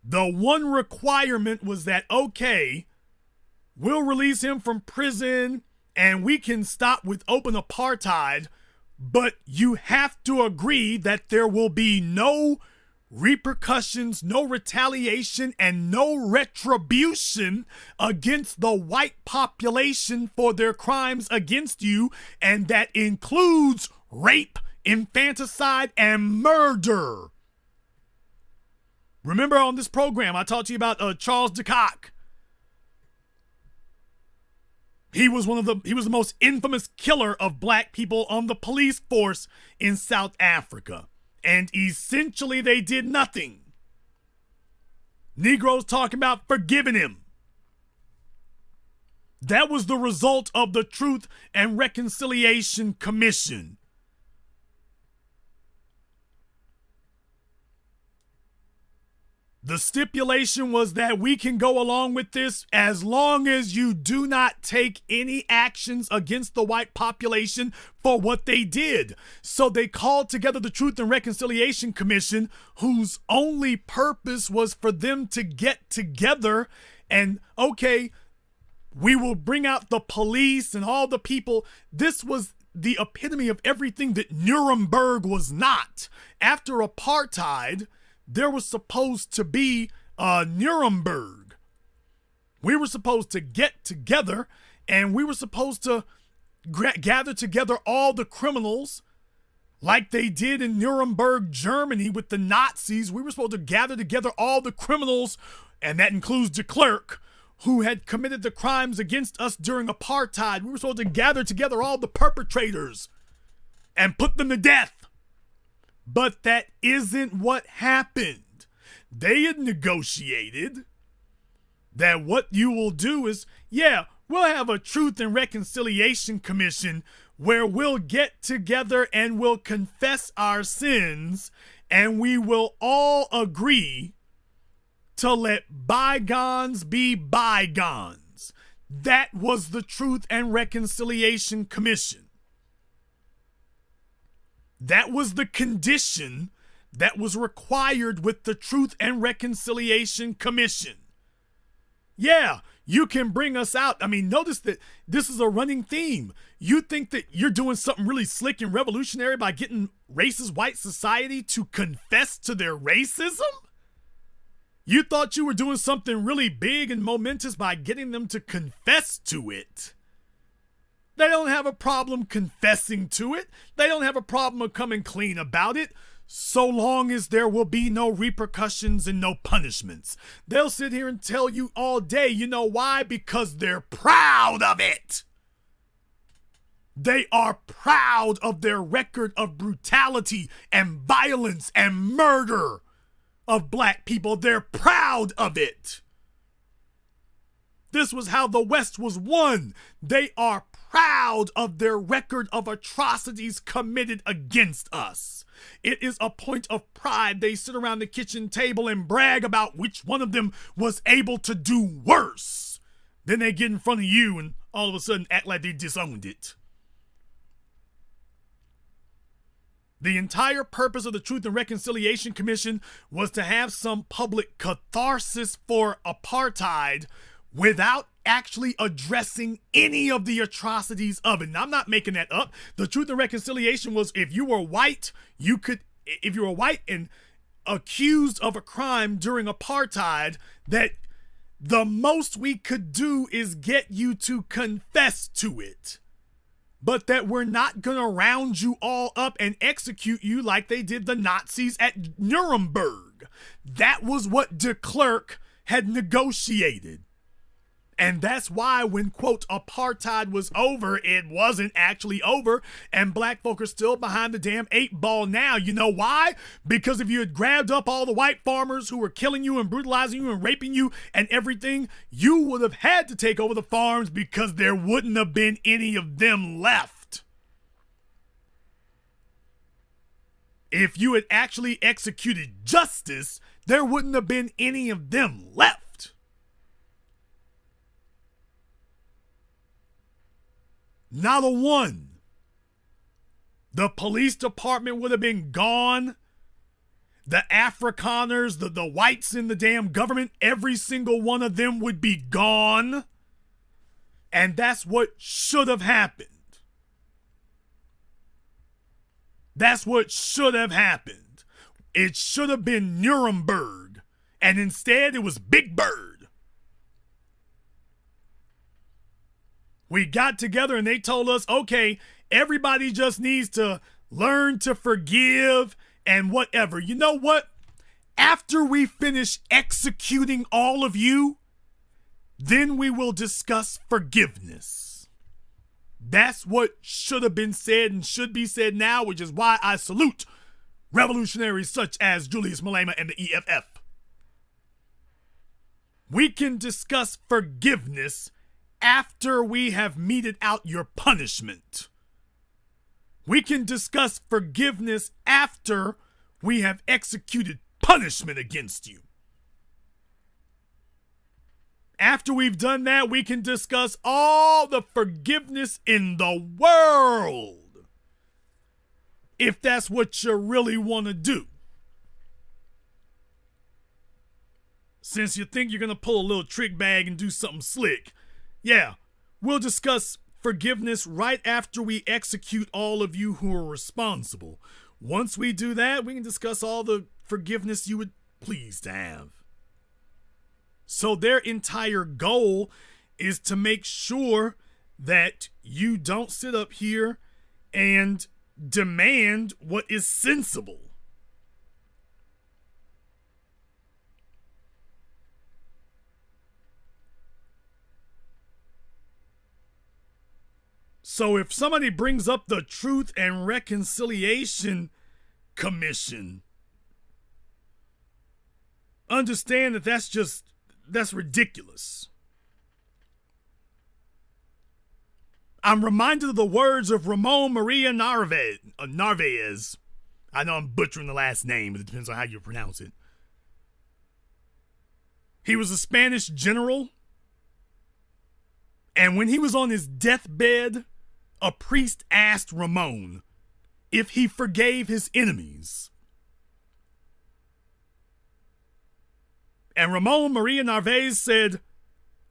Speaker 1: The one requirement was that, okay, we'll release him from prison and we can stop with open apartheid, but you have to agree that there will be no repercussions, no retaliation, and no retribution against the white population for their crimes against you, and that includes rape, infanticide, and murder. Remember on this program, I talked to you about Charles DeCock. He was the most infamous killer of black people on the police force in South Africa. And essentially they did nothing. Negroes talking about forgiving him. That was the result of the Truth and Reconciliation Commission. The stipulation was that we can go along with this as long as you do not take any actions against the white population for what they did. So they called together the Truth and Reconciliation Commission, whose only purpose was for them to get together and, okay, we will bring out the police and all the people. This was the epitome of everything that Nuremberg was not. After apartheid, there was supposed to be Nuremberg. We were supposed to get together and we were supposed to gather together all the criminals like they did in Nuremberg, Germany with the Nazis. We were supposed to gather together all the criminals, and that includes de Klerk, who had committed the crimes against us during apartheid. We were supposed to gather together all the perpetrators and put them to death. But that isn't what happened. They had negotiated that what you will do is, yeah, we'll have a Truth and Reconciliation Commission where we'll get together and we'll confess our sins and we will all agree to let bygones be bygones. That was the Truth and Reconciliation Commission. That was the condition that was required with the Truth and Reconciliation Commission. Yeah, you can bring us out. I mean, notice that this is a running theme. You think that you're doing something really slick and revolutionary by getting racist white society to confess to their racism? You thought you were doing something really big and momentous by getting them to confess to it. They don't have a problem confessing to it. They don't have a problem of coming clean about it, so long as there will be no repercussions and no punishments. They'll sit here and tell you all day, you know why? Because they're proud of it. They are proud of their record of brutality and violence and murder of black people. They're proud of it. This was how the West was won. They are proud of their record of atrocities committed against us. It is a point of pride. They sit around the kitchen table and brag about which one of them was able to do worse. Then they get in front of you and all of a sudden act like they disowned it. The entire purpose of the Truth and Reconciliation Commission was to have some public catharsis for apartheid without actually addressing any of the atrocities of it. And I'm not making that up. The Truth and Reconciliation was if you were white and accused of a crime during apartheid, that the most we could do is get you to confess to it. But that we're not going to round you all up and execute you like they did the Nazis at Nuremberg. That was what de Klerk had negotiated. And that's why when, quote, apartheid was over, it wasn't actually over. And black folk are still behind the damn 8-ball now. You know why? Because if you had grabbed up all the white farmers who were killing you and brutalizing you and raping you and everything, you would have had to take over the farms because there wouldn't have been any of them left. If you had actually executed justice, there wouldn't have been any of them left. Not a one. The police department would have been gone. The Afrikaners, the whites in the damn government, every single one of them would be gone. And that's what should have happened. That's what should have happened. It should have been Nuremberg. And instead it was Big Bird. We got together and they told us, okay, everybody just needs to learn to forgive and whatever. You know what? After we finish executing all of you, then we will discuss forgiveness. That's what should have been said and should be said now, which is why I salute revolutionaries such as Julius Malema and the EFF. We can discuss forgiveness after we have meted out your punishment. We can discuss forgiveness after we have executed punishment against you. After we've done that, we can discuss all the forgiveness in the world, if that's what you really want to do. Since you think you're going to pull a little trick bag and do something slick, yeah, we'll discuss forgiveness right after we execute all of you who are responsible. Once we do that, we can discuss all the forgiveness you would please to have. So their entire goal is to make sure that you don't sit up here and demand what is sensible. So if somebody brings up the Truth and Reconciliation Commission, understand that that's ridiculous. I'm reminded of the words of Ramon Maria Narvaez. I know I'm butchering the last name, but it depends on how you pronounce it. He was a Spanish general, and when he was on his deathbed, a priest asked Ramon if he forgave his enemies. And Ramon Maria Narvaez said,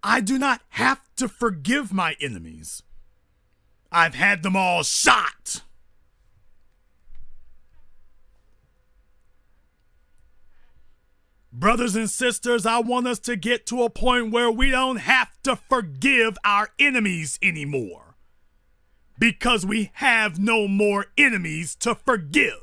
Speaker 1: "I do not have to forgive my enemies. I've had them all shot." Brothers and sisters, I want us to get to a point where we don't have to forgive our enemies anymore, because we have no more enemies to forgive.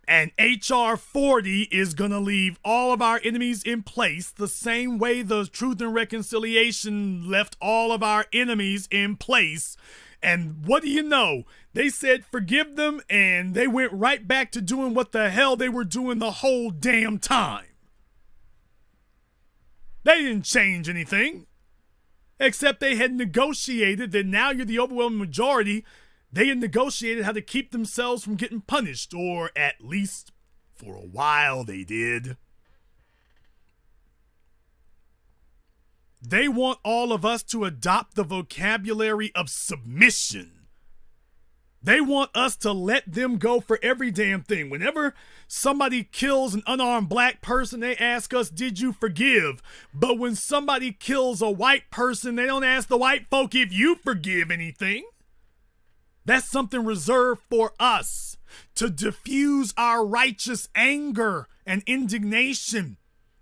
Speaker 1: And HR40 is going to leave all of our enemies in place the same way the Truth and Reconciliation left all of our enemies in place. And what do you know? They said forgive them, and they went right back to doing what the hell they were doing the whole damn time. They didn't change anything, except they had negotiated that now you're the overwhelming majority. They had negotiated how to keep themselves from getting punished, or at least for a while they did. They want all of us to adopt the vocabulary of submission. They want us to let them go for every damn thing. Whenever somebody kills an unarmed black person, they ask us, "Did you forgive?" But when somebody kills a white person, they don't ask the white folk if you forgive anything. That's something reserved for us to diffuse our righteous anger and indignation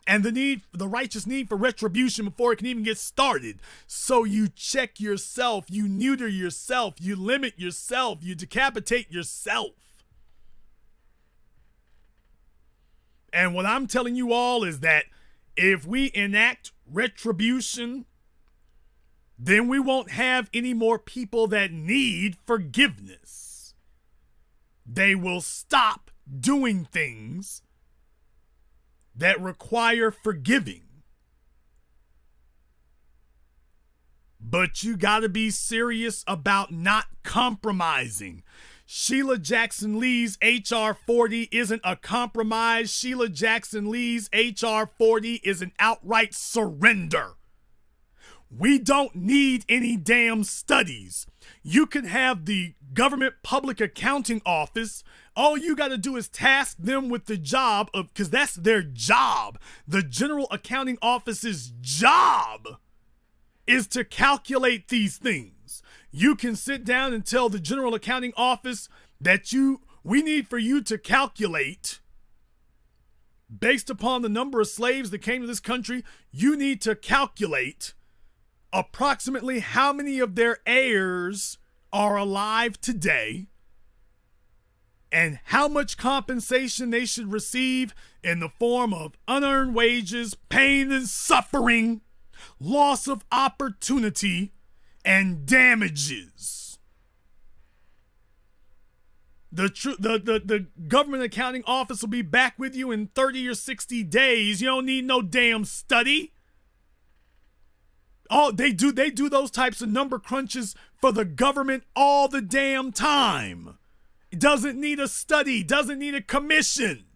Speaker 1: and the righteous need for retribution before it can even get started. So you check yourself, you neuter yourself, you limit yourself, you decapitate yourself. And what I'm telling you all is that if we enact retribution, then we won't have any more people that need forgiveness. They will stop doing things that require forgiving. But you gotta be serious about not compromising. Sheila Jackson Lee's HR40 isn't a compromise. Sheila Jackson Lee's HR40 is an outright surrender. We don't need any damn studies. You can have the government public accounting office. All you got to do is task them with the job of, because that's their job. The general accounting office's job is to calculate these things. You can sit down and tell the general accounting office that we need for you to calculate, based upon the number of slaves that came to this country, you need to calculate approximately how many of their heirs are alive today, and how much compensation they should receive in the form of unearned wages, pain and suffering, loss of opportunity, and damages. The government accounting office will be back with you in 30 or 60 days. You don't need no damn study. Oh, they do those types of number crunches for the government all the damn time. It doesn't need a study, doesn't need a commission.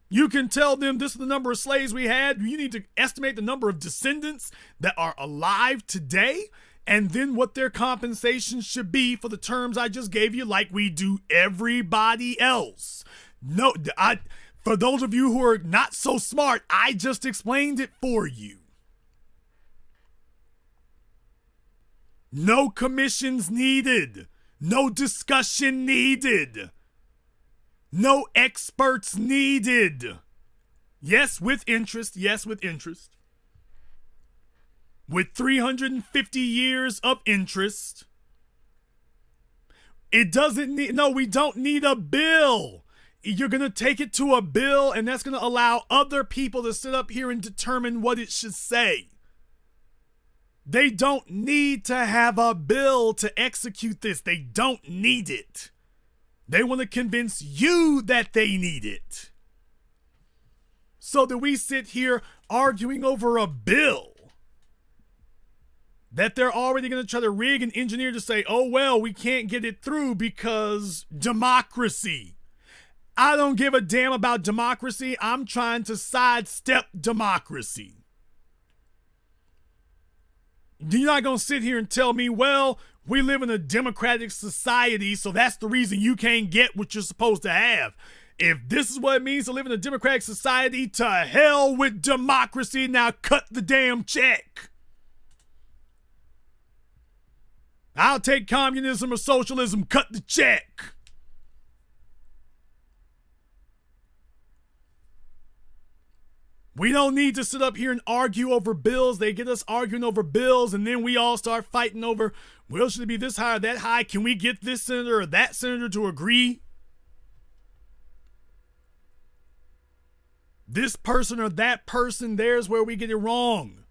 Speaker 1: You can tell them this is the number of slaves we had. You need to estimate the number of descendants that are alive today, and then what their compensation should be for the terms I just gave you, like we do everybody else. No, for those of you who are not so smart, I just explained it for you. No commissions needed. No discussion needed. No experts needed. Yes, with interest. Yes, with interest. With 350 years of interest. It doesn't need, no, we don't need a bill. You're going to take it to a bill, and that's going to allow other people to sit up here and determine what it should say. They don't need to have a bill to execute this. They don't need it. They want to convince you that they need it. So that we sit here arguing over a bill that they're already going to try to rig and engineer to say, oh, well, we can't get it through because democracy. I don't give a damn about democracy. I'm trying to sidestep democracy. You're not going to sit here and tell me, well, we live in a democratic society, so that's the reason you can't get what you're supposed to have. If this is what it means to live in a democratic society, to hell with democracy. Now cut the damn check. I'll take communism or socialism. Cut the check. We don't need to sit up here and argue over bills. They get us arguing over bills, and then we all start fighting over, well, should it be this high or that high? Can we get this senator or that senator to agree? This person or that person, there's where we get it wrong.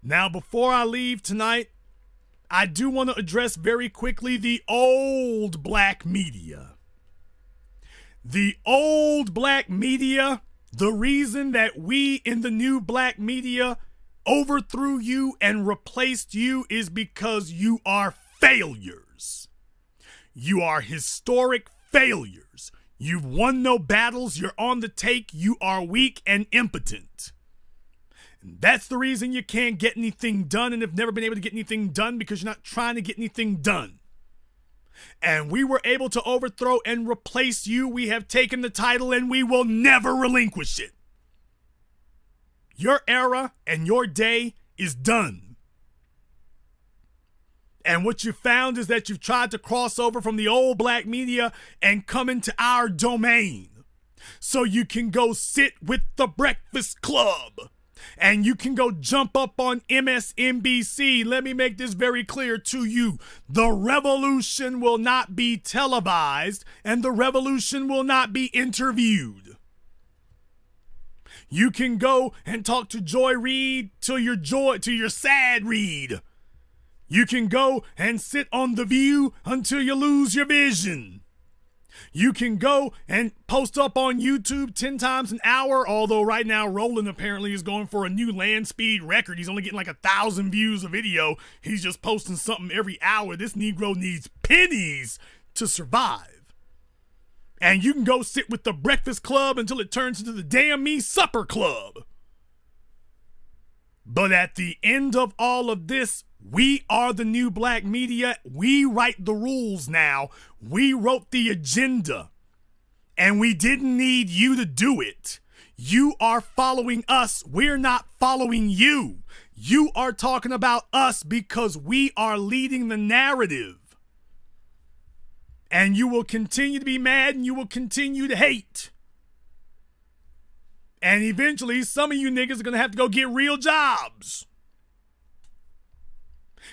Speaker 1: Now, before I leave tonight, I do want to address very quickly the old black media. The old black media, the reason that we in the new black media overthrew you and replaced you is because you are failures. You are historic failures. You've won no battles. You're on the take. You are weak and impotent. And that's the reason you can't get anything done and have never been able to get anything done, because you're not trying to get anything done. And we were able to overthrow and replace you. We have taken the title and we will never relinquish it. Your era and your day is done. And what you found is that you've tried to cross over from the old black media and come into our domain. So you can go sit with the Breakfast Club. And you can go jump up on MSNBC. Let me make this very clear to you. The revolution will not be televised, and the revolution will not be interviewed. You can go and talk to Joy Reid till you're sad Reid. You can go and sit on The View until you lose your vision. You can go and post up on YouTube 10 times an hour, although right now Roland apparently is going for a new land speed record. He's only getting like 1,000 views a video. He's just posting something every hour. This Negro needs pennies to survive. And you can go sit with the Breakfast Club until it turns into the Damn Me Supper Club. But at the end of all of this, we are the new black media. We write the rules now. We wrote the agenda. And we didn't need you to do it. You are following us. We're not following you. You are talking about us because we are leading the narrative. And you will continue to be mad and you will continue to hate. And eventually, some of you niggas are going to have to go get real jobs.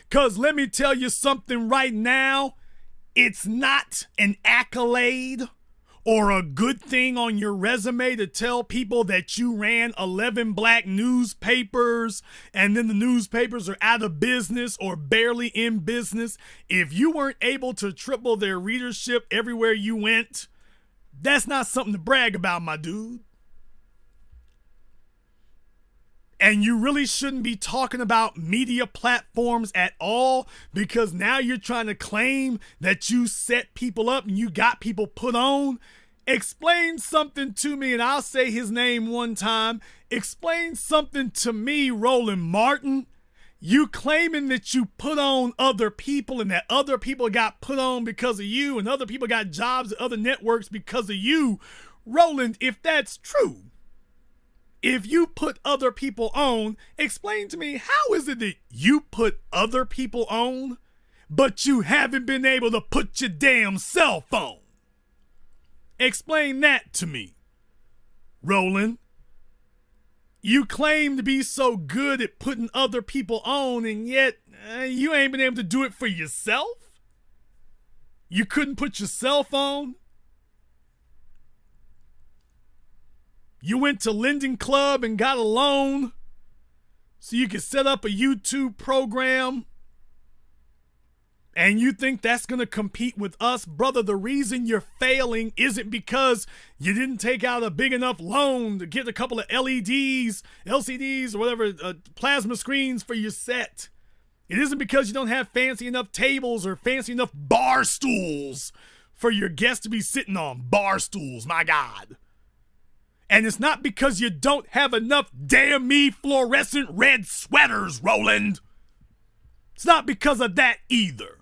Speaker 1: Because let me tell you something right now. It's not an accolade or a good thing on your resume to tell people that you ran 11 black newspapers and then the newspapers are out of business or barely in business. If you weren't able to triple their readership everywhere you went, that's not something to brag about, my dude. And you really shouldn't be talking about media platforms at all, because now you're trying to claim that you set people up and you got people put on. Explain something to me, and I'll say his name one time. Explain something to me, Roland Martin. You claiming that you put on other people and that other people got put on because of you and other people got jobs at other networks because of you. Roland, if that's true, if you put other people on, explain to me, how is it that you put other people on, but you haven't been able to put your damn cell phone? Explain that to me, Roland. You claim to be so good at putting other people on, and yet you ain't been able to do it for yourself? You couldn't put yourself on? You went to Linden Club and got a loan so you could set up a YouTube program, and you think that's going to compete with us? Brother, the reason you're failing isn't because you didn't take out a big enough loan to get a couple of LEDs, LCDs, or whatever, plasma screens for your set. It isn't because you don't have fancy enough tables or fancy enough bar stools for your guests to be sitting on. Bar stools, my God. And it's not because you don't have enough damn me fluorescent red sweaters, Roland. It's not because of that either.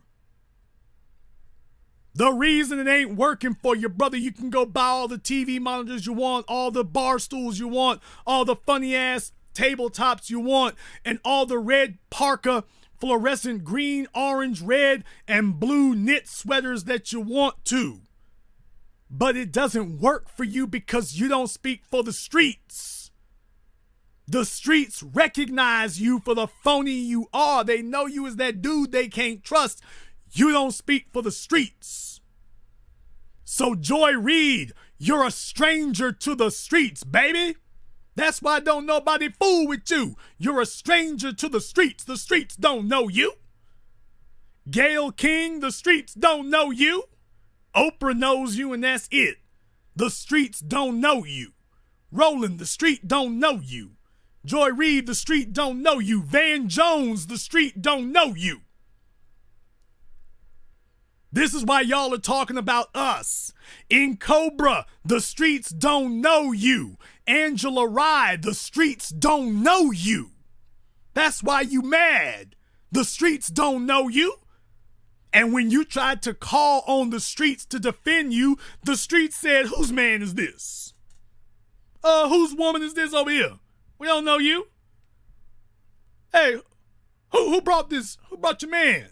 Speaker 1: The reason it ain't working for you, brother, you can go buy all the TV monitors you want, all the bar stools you want, all the funny ass tabletops you want, and all the red parka, fluorescent green, orange, red, and blue knit sweaters that you want to. But it doesn't work for you because you don't speak for the streets. The streets recognize you for the phony you are. They know you as that dude they can't trust. You don't speak for the streets. So Joy Reid, you're a stranger to the streets, baby. That's why don't nobody fool with you. You're a stranger to the streets. The streets don't know you. Gayle King, the streets don't know you. Oprah knows you and that's it. The streets don't know you. Roland, the street don't know you. Joy Reid, the street don't know you. Van Jones, the street don't know you. This is why y'all are talking about us. In Cobra, the streets don't know you. Angela Rye, the streets don't know you. That's why you mad. The streets don't know you. And when you tried to call on the streets to defend you, the streets said, whose man is this? Whose woman is this over here? We don't know you. Hey, who brought this? Who brought your man?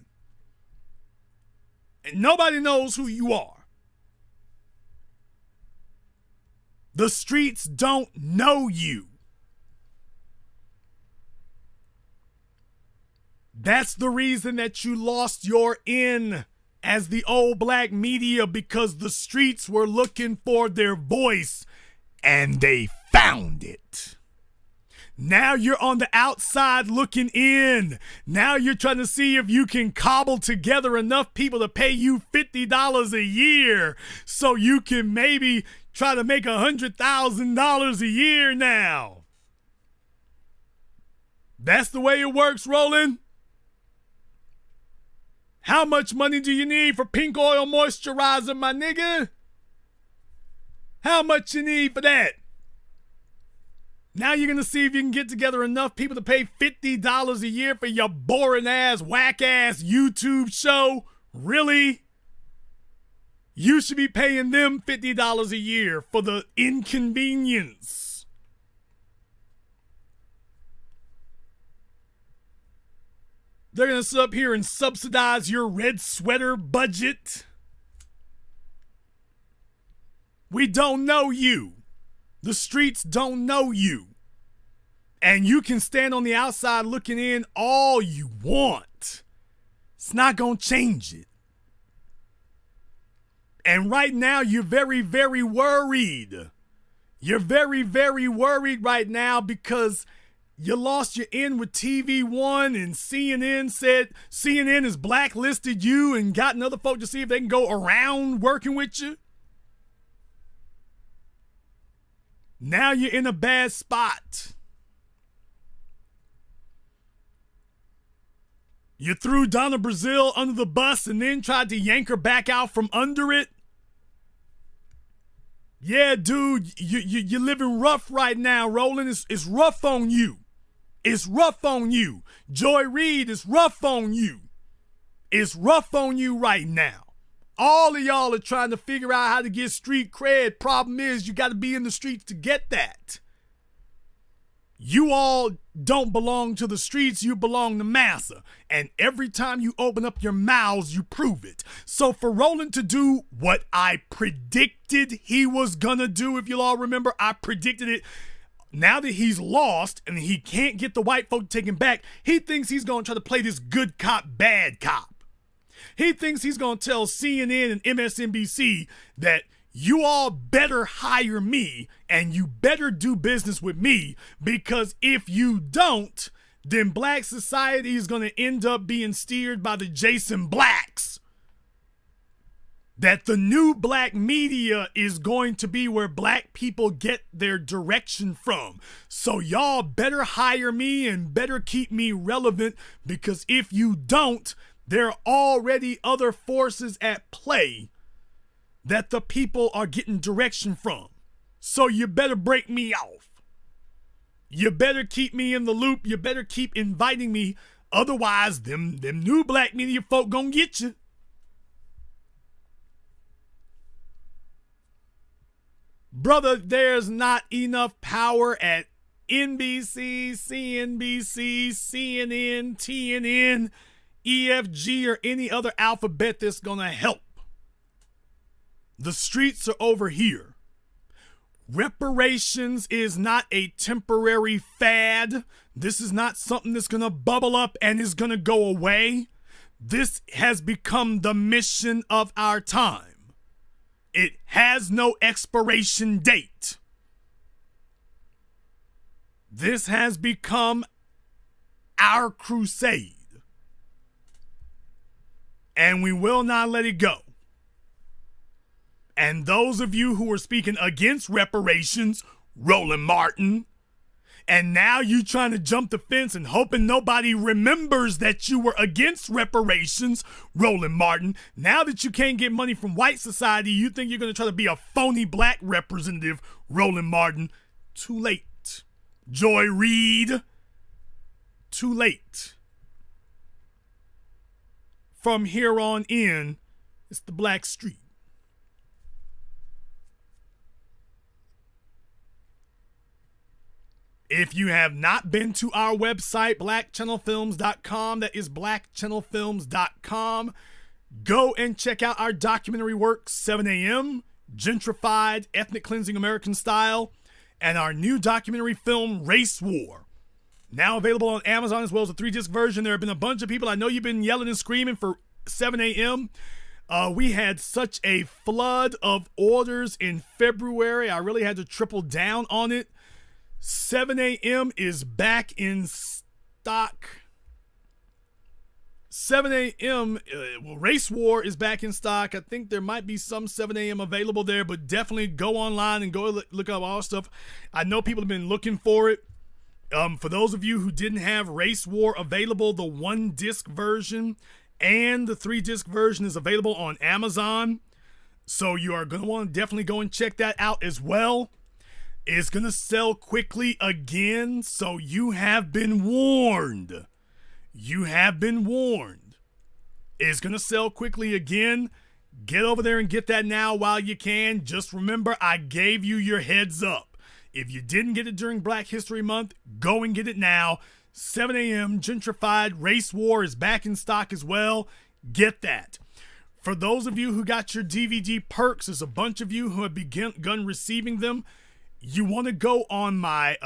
Speaker 1: And nobody knows who you are. The streets don't know you. That's the reason that you lost your in as the old black media, because the streets were looking for their voice and they found it. Now you're on the outside looking in. Now you're trying to see if you can cobble together enough people to pay you $50 a year so you can maybe try to make $100,000 a year now. That's the way it works, Roland. How much money do you need for pink oil moisturizer, my nigga? How much you need for that? Now you're going to see if you can get together enough people to pay $50 a year for your boring ass, whack ass YouTube show? Really? You should be paying them $50 a year for the inconvenience. They're going to sit up here and subsidize your red sweater budget. We don't know you. The streets don't know you. And you can stand on the outside looking in all you want. It's not going to change it. And right now, you're very, very worried. You're very, very worried right now because you lost your in with TV1 and CNN said CNN has blacklisted you and gotten other folk to see if they can go around working with you. Now you're in a bad spot. You threw Donna Brazile under the bus and then tried to yank her back out from under it. Yeah, dude, you're living rough right now, Roland. It's rough on you. It's rough on you. Joy Reid, it's rough on you. It's rough on you right now. All of y'all are trying to figure out how to get street cred. Problem is, you got to be in the streets to get that. You all don't belong to the streets, you belong to massa. And every time you open up your mouths, you prove it. So for Roland to do what I predicted he was gonna do, if you'll all remember, I predicted it. Now that he's lost and he can't get the white folk to take him back, he thinks he's gonna try to play this good cop, bad cop. He thinks he's gonna tell CNN and MSNBC that you all better hire me and you better do business with me, because if you don't, then black society is going to end up being steered by the Jason Blacks. That the new black media is going to be where black people get their direction from. So y'all better hire me and better keep me relevant, because if you don't, there are already other forces at play that the people are getting direction from. So you better break me off. You better keep me in the loop. You better keep inviting me. Otherwise, them new black media folk gonna get you. Brother, there's not enough power at NBC, CNBC, CNN, TNN, EFG, or any other alphabet that's gonna help. The streets are over here. Reparations is not a temporary fad. This is not something that's going to bubble up and is going to go away. This has become the mission of our time. It has no expiration date. This has become our crusade. And we will not let it go. And those of you who are speaking against reparations, Roland Martin, and now you trying to jump the fence and hoping nobody remembers that you were against reparations, Roland Martin. Now that you can't get money from white society, you think you're going to try to be a phony black representative, Roland Martin. Too late. Joy Reid, too late. From here on in, it's the black street. If you have not been to our website, blackchannelfilms.com, that is blackchannelfilms.com, go and check out our documentary work, 7 a.m., Gentrified, Ethnic Cleansing American Style, and our new documentary film, Race War. Now available on Amazon as well as a 3-disc version. There have been a bunch of people. I know you've been yelling and screaming for 7 a.m. We had such a flood of orders in February. I really had to triple down on it. 7 a.m. is back in stock. 7 a.m. Race War is back in stock. I think there might be some 7 a.m. available there, but definitely go online and go look up all stuff. I know people have been looking for it. For those of you who didn't have Race War available, the 1-disc version and the 3-disc version is available on Amazon. So you are going to want to definitely go and check that out as well. It's going to sell quickly again, so you have been warned. You have been warned. It's going to sell quickly again. Get over there and get that now while you can. Just remember, I gave you your heads up. If you didn't get it during Black History Month, go and get it now. 7 a.m. Gentrified Race War is back in stock as well. Get that. For those of you who got your DVD perks, there's a bunch of you who have begun receiving them. You want to go on my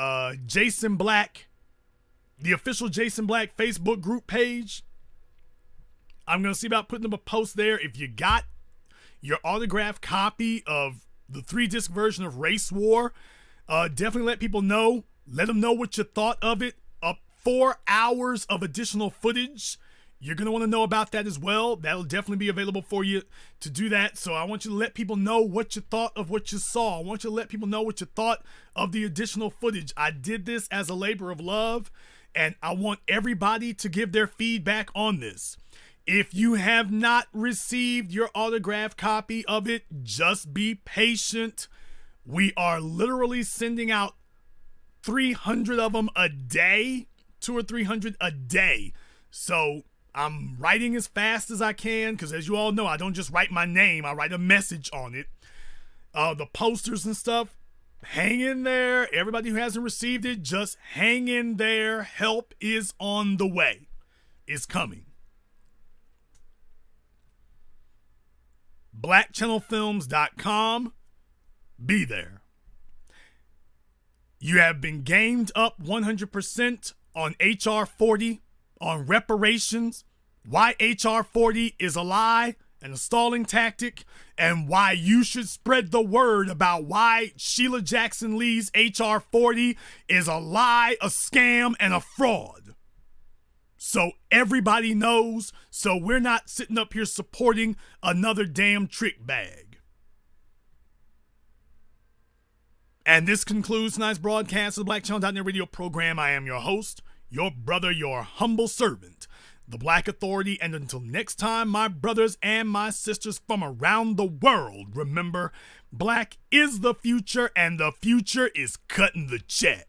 Speaker 1: Jason Black, the official Jason Black Facebook group page. I'm going to see about putting up a post there. If you got your autographed copy of the 3-disc version of Race War, definitely let people know. Let them know what you thought of it. 4 hours of additional footage. You're going to want to know about that as well. That'll definitely be available for you to do that. So I want you to let people know what you thought of what you saw. I want you to let people know what you thought of the additional footage. I did this as a labor of love, and I want everybody to give their feedback on this. If you have not received your autographed copy of it, just be patient. We are literally sending out 300 of them a day, 200 or 300 a day. So I'm writing as fast as I can because, as you all know, I don't just write my name. I write a message on it. The posters and stuff, hang in there. Everybody who hasn't received it, just hang in there. Help is on the way. It's coming. blackchannelfilms.com. Be there. You have been gamed up 100% on HR40, on reparations, why HR40 is a lie and a stalling tactic, and why you should spread the word about why Sheila Jackson Lee's HR40 is a lie, a scam, and a fraud. So everybody knows, so we're not sitting up here supporting another damn trick bag. And this concludes tonight's broadcast of the BlackChannel.net radio program. I am your host, your brother, your humble servant, the Black Authority. And until next time, my brothers and my sisters from around the world, remember, black is the future, and the future is cutting the check.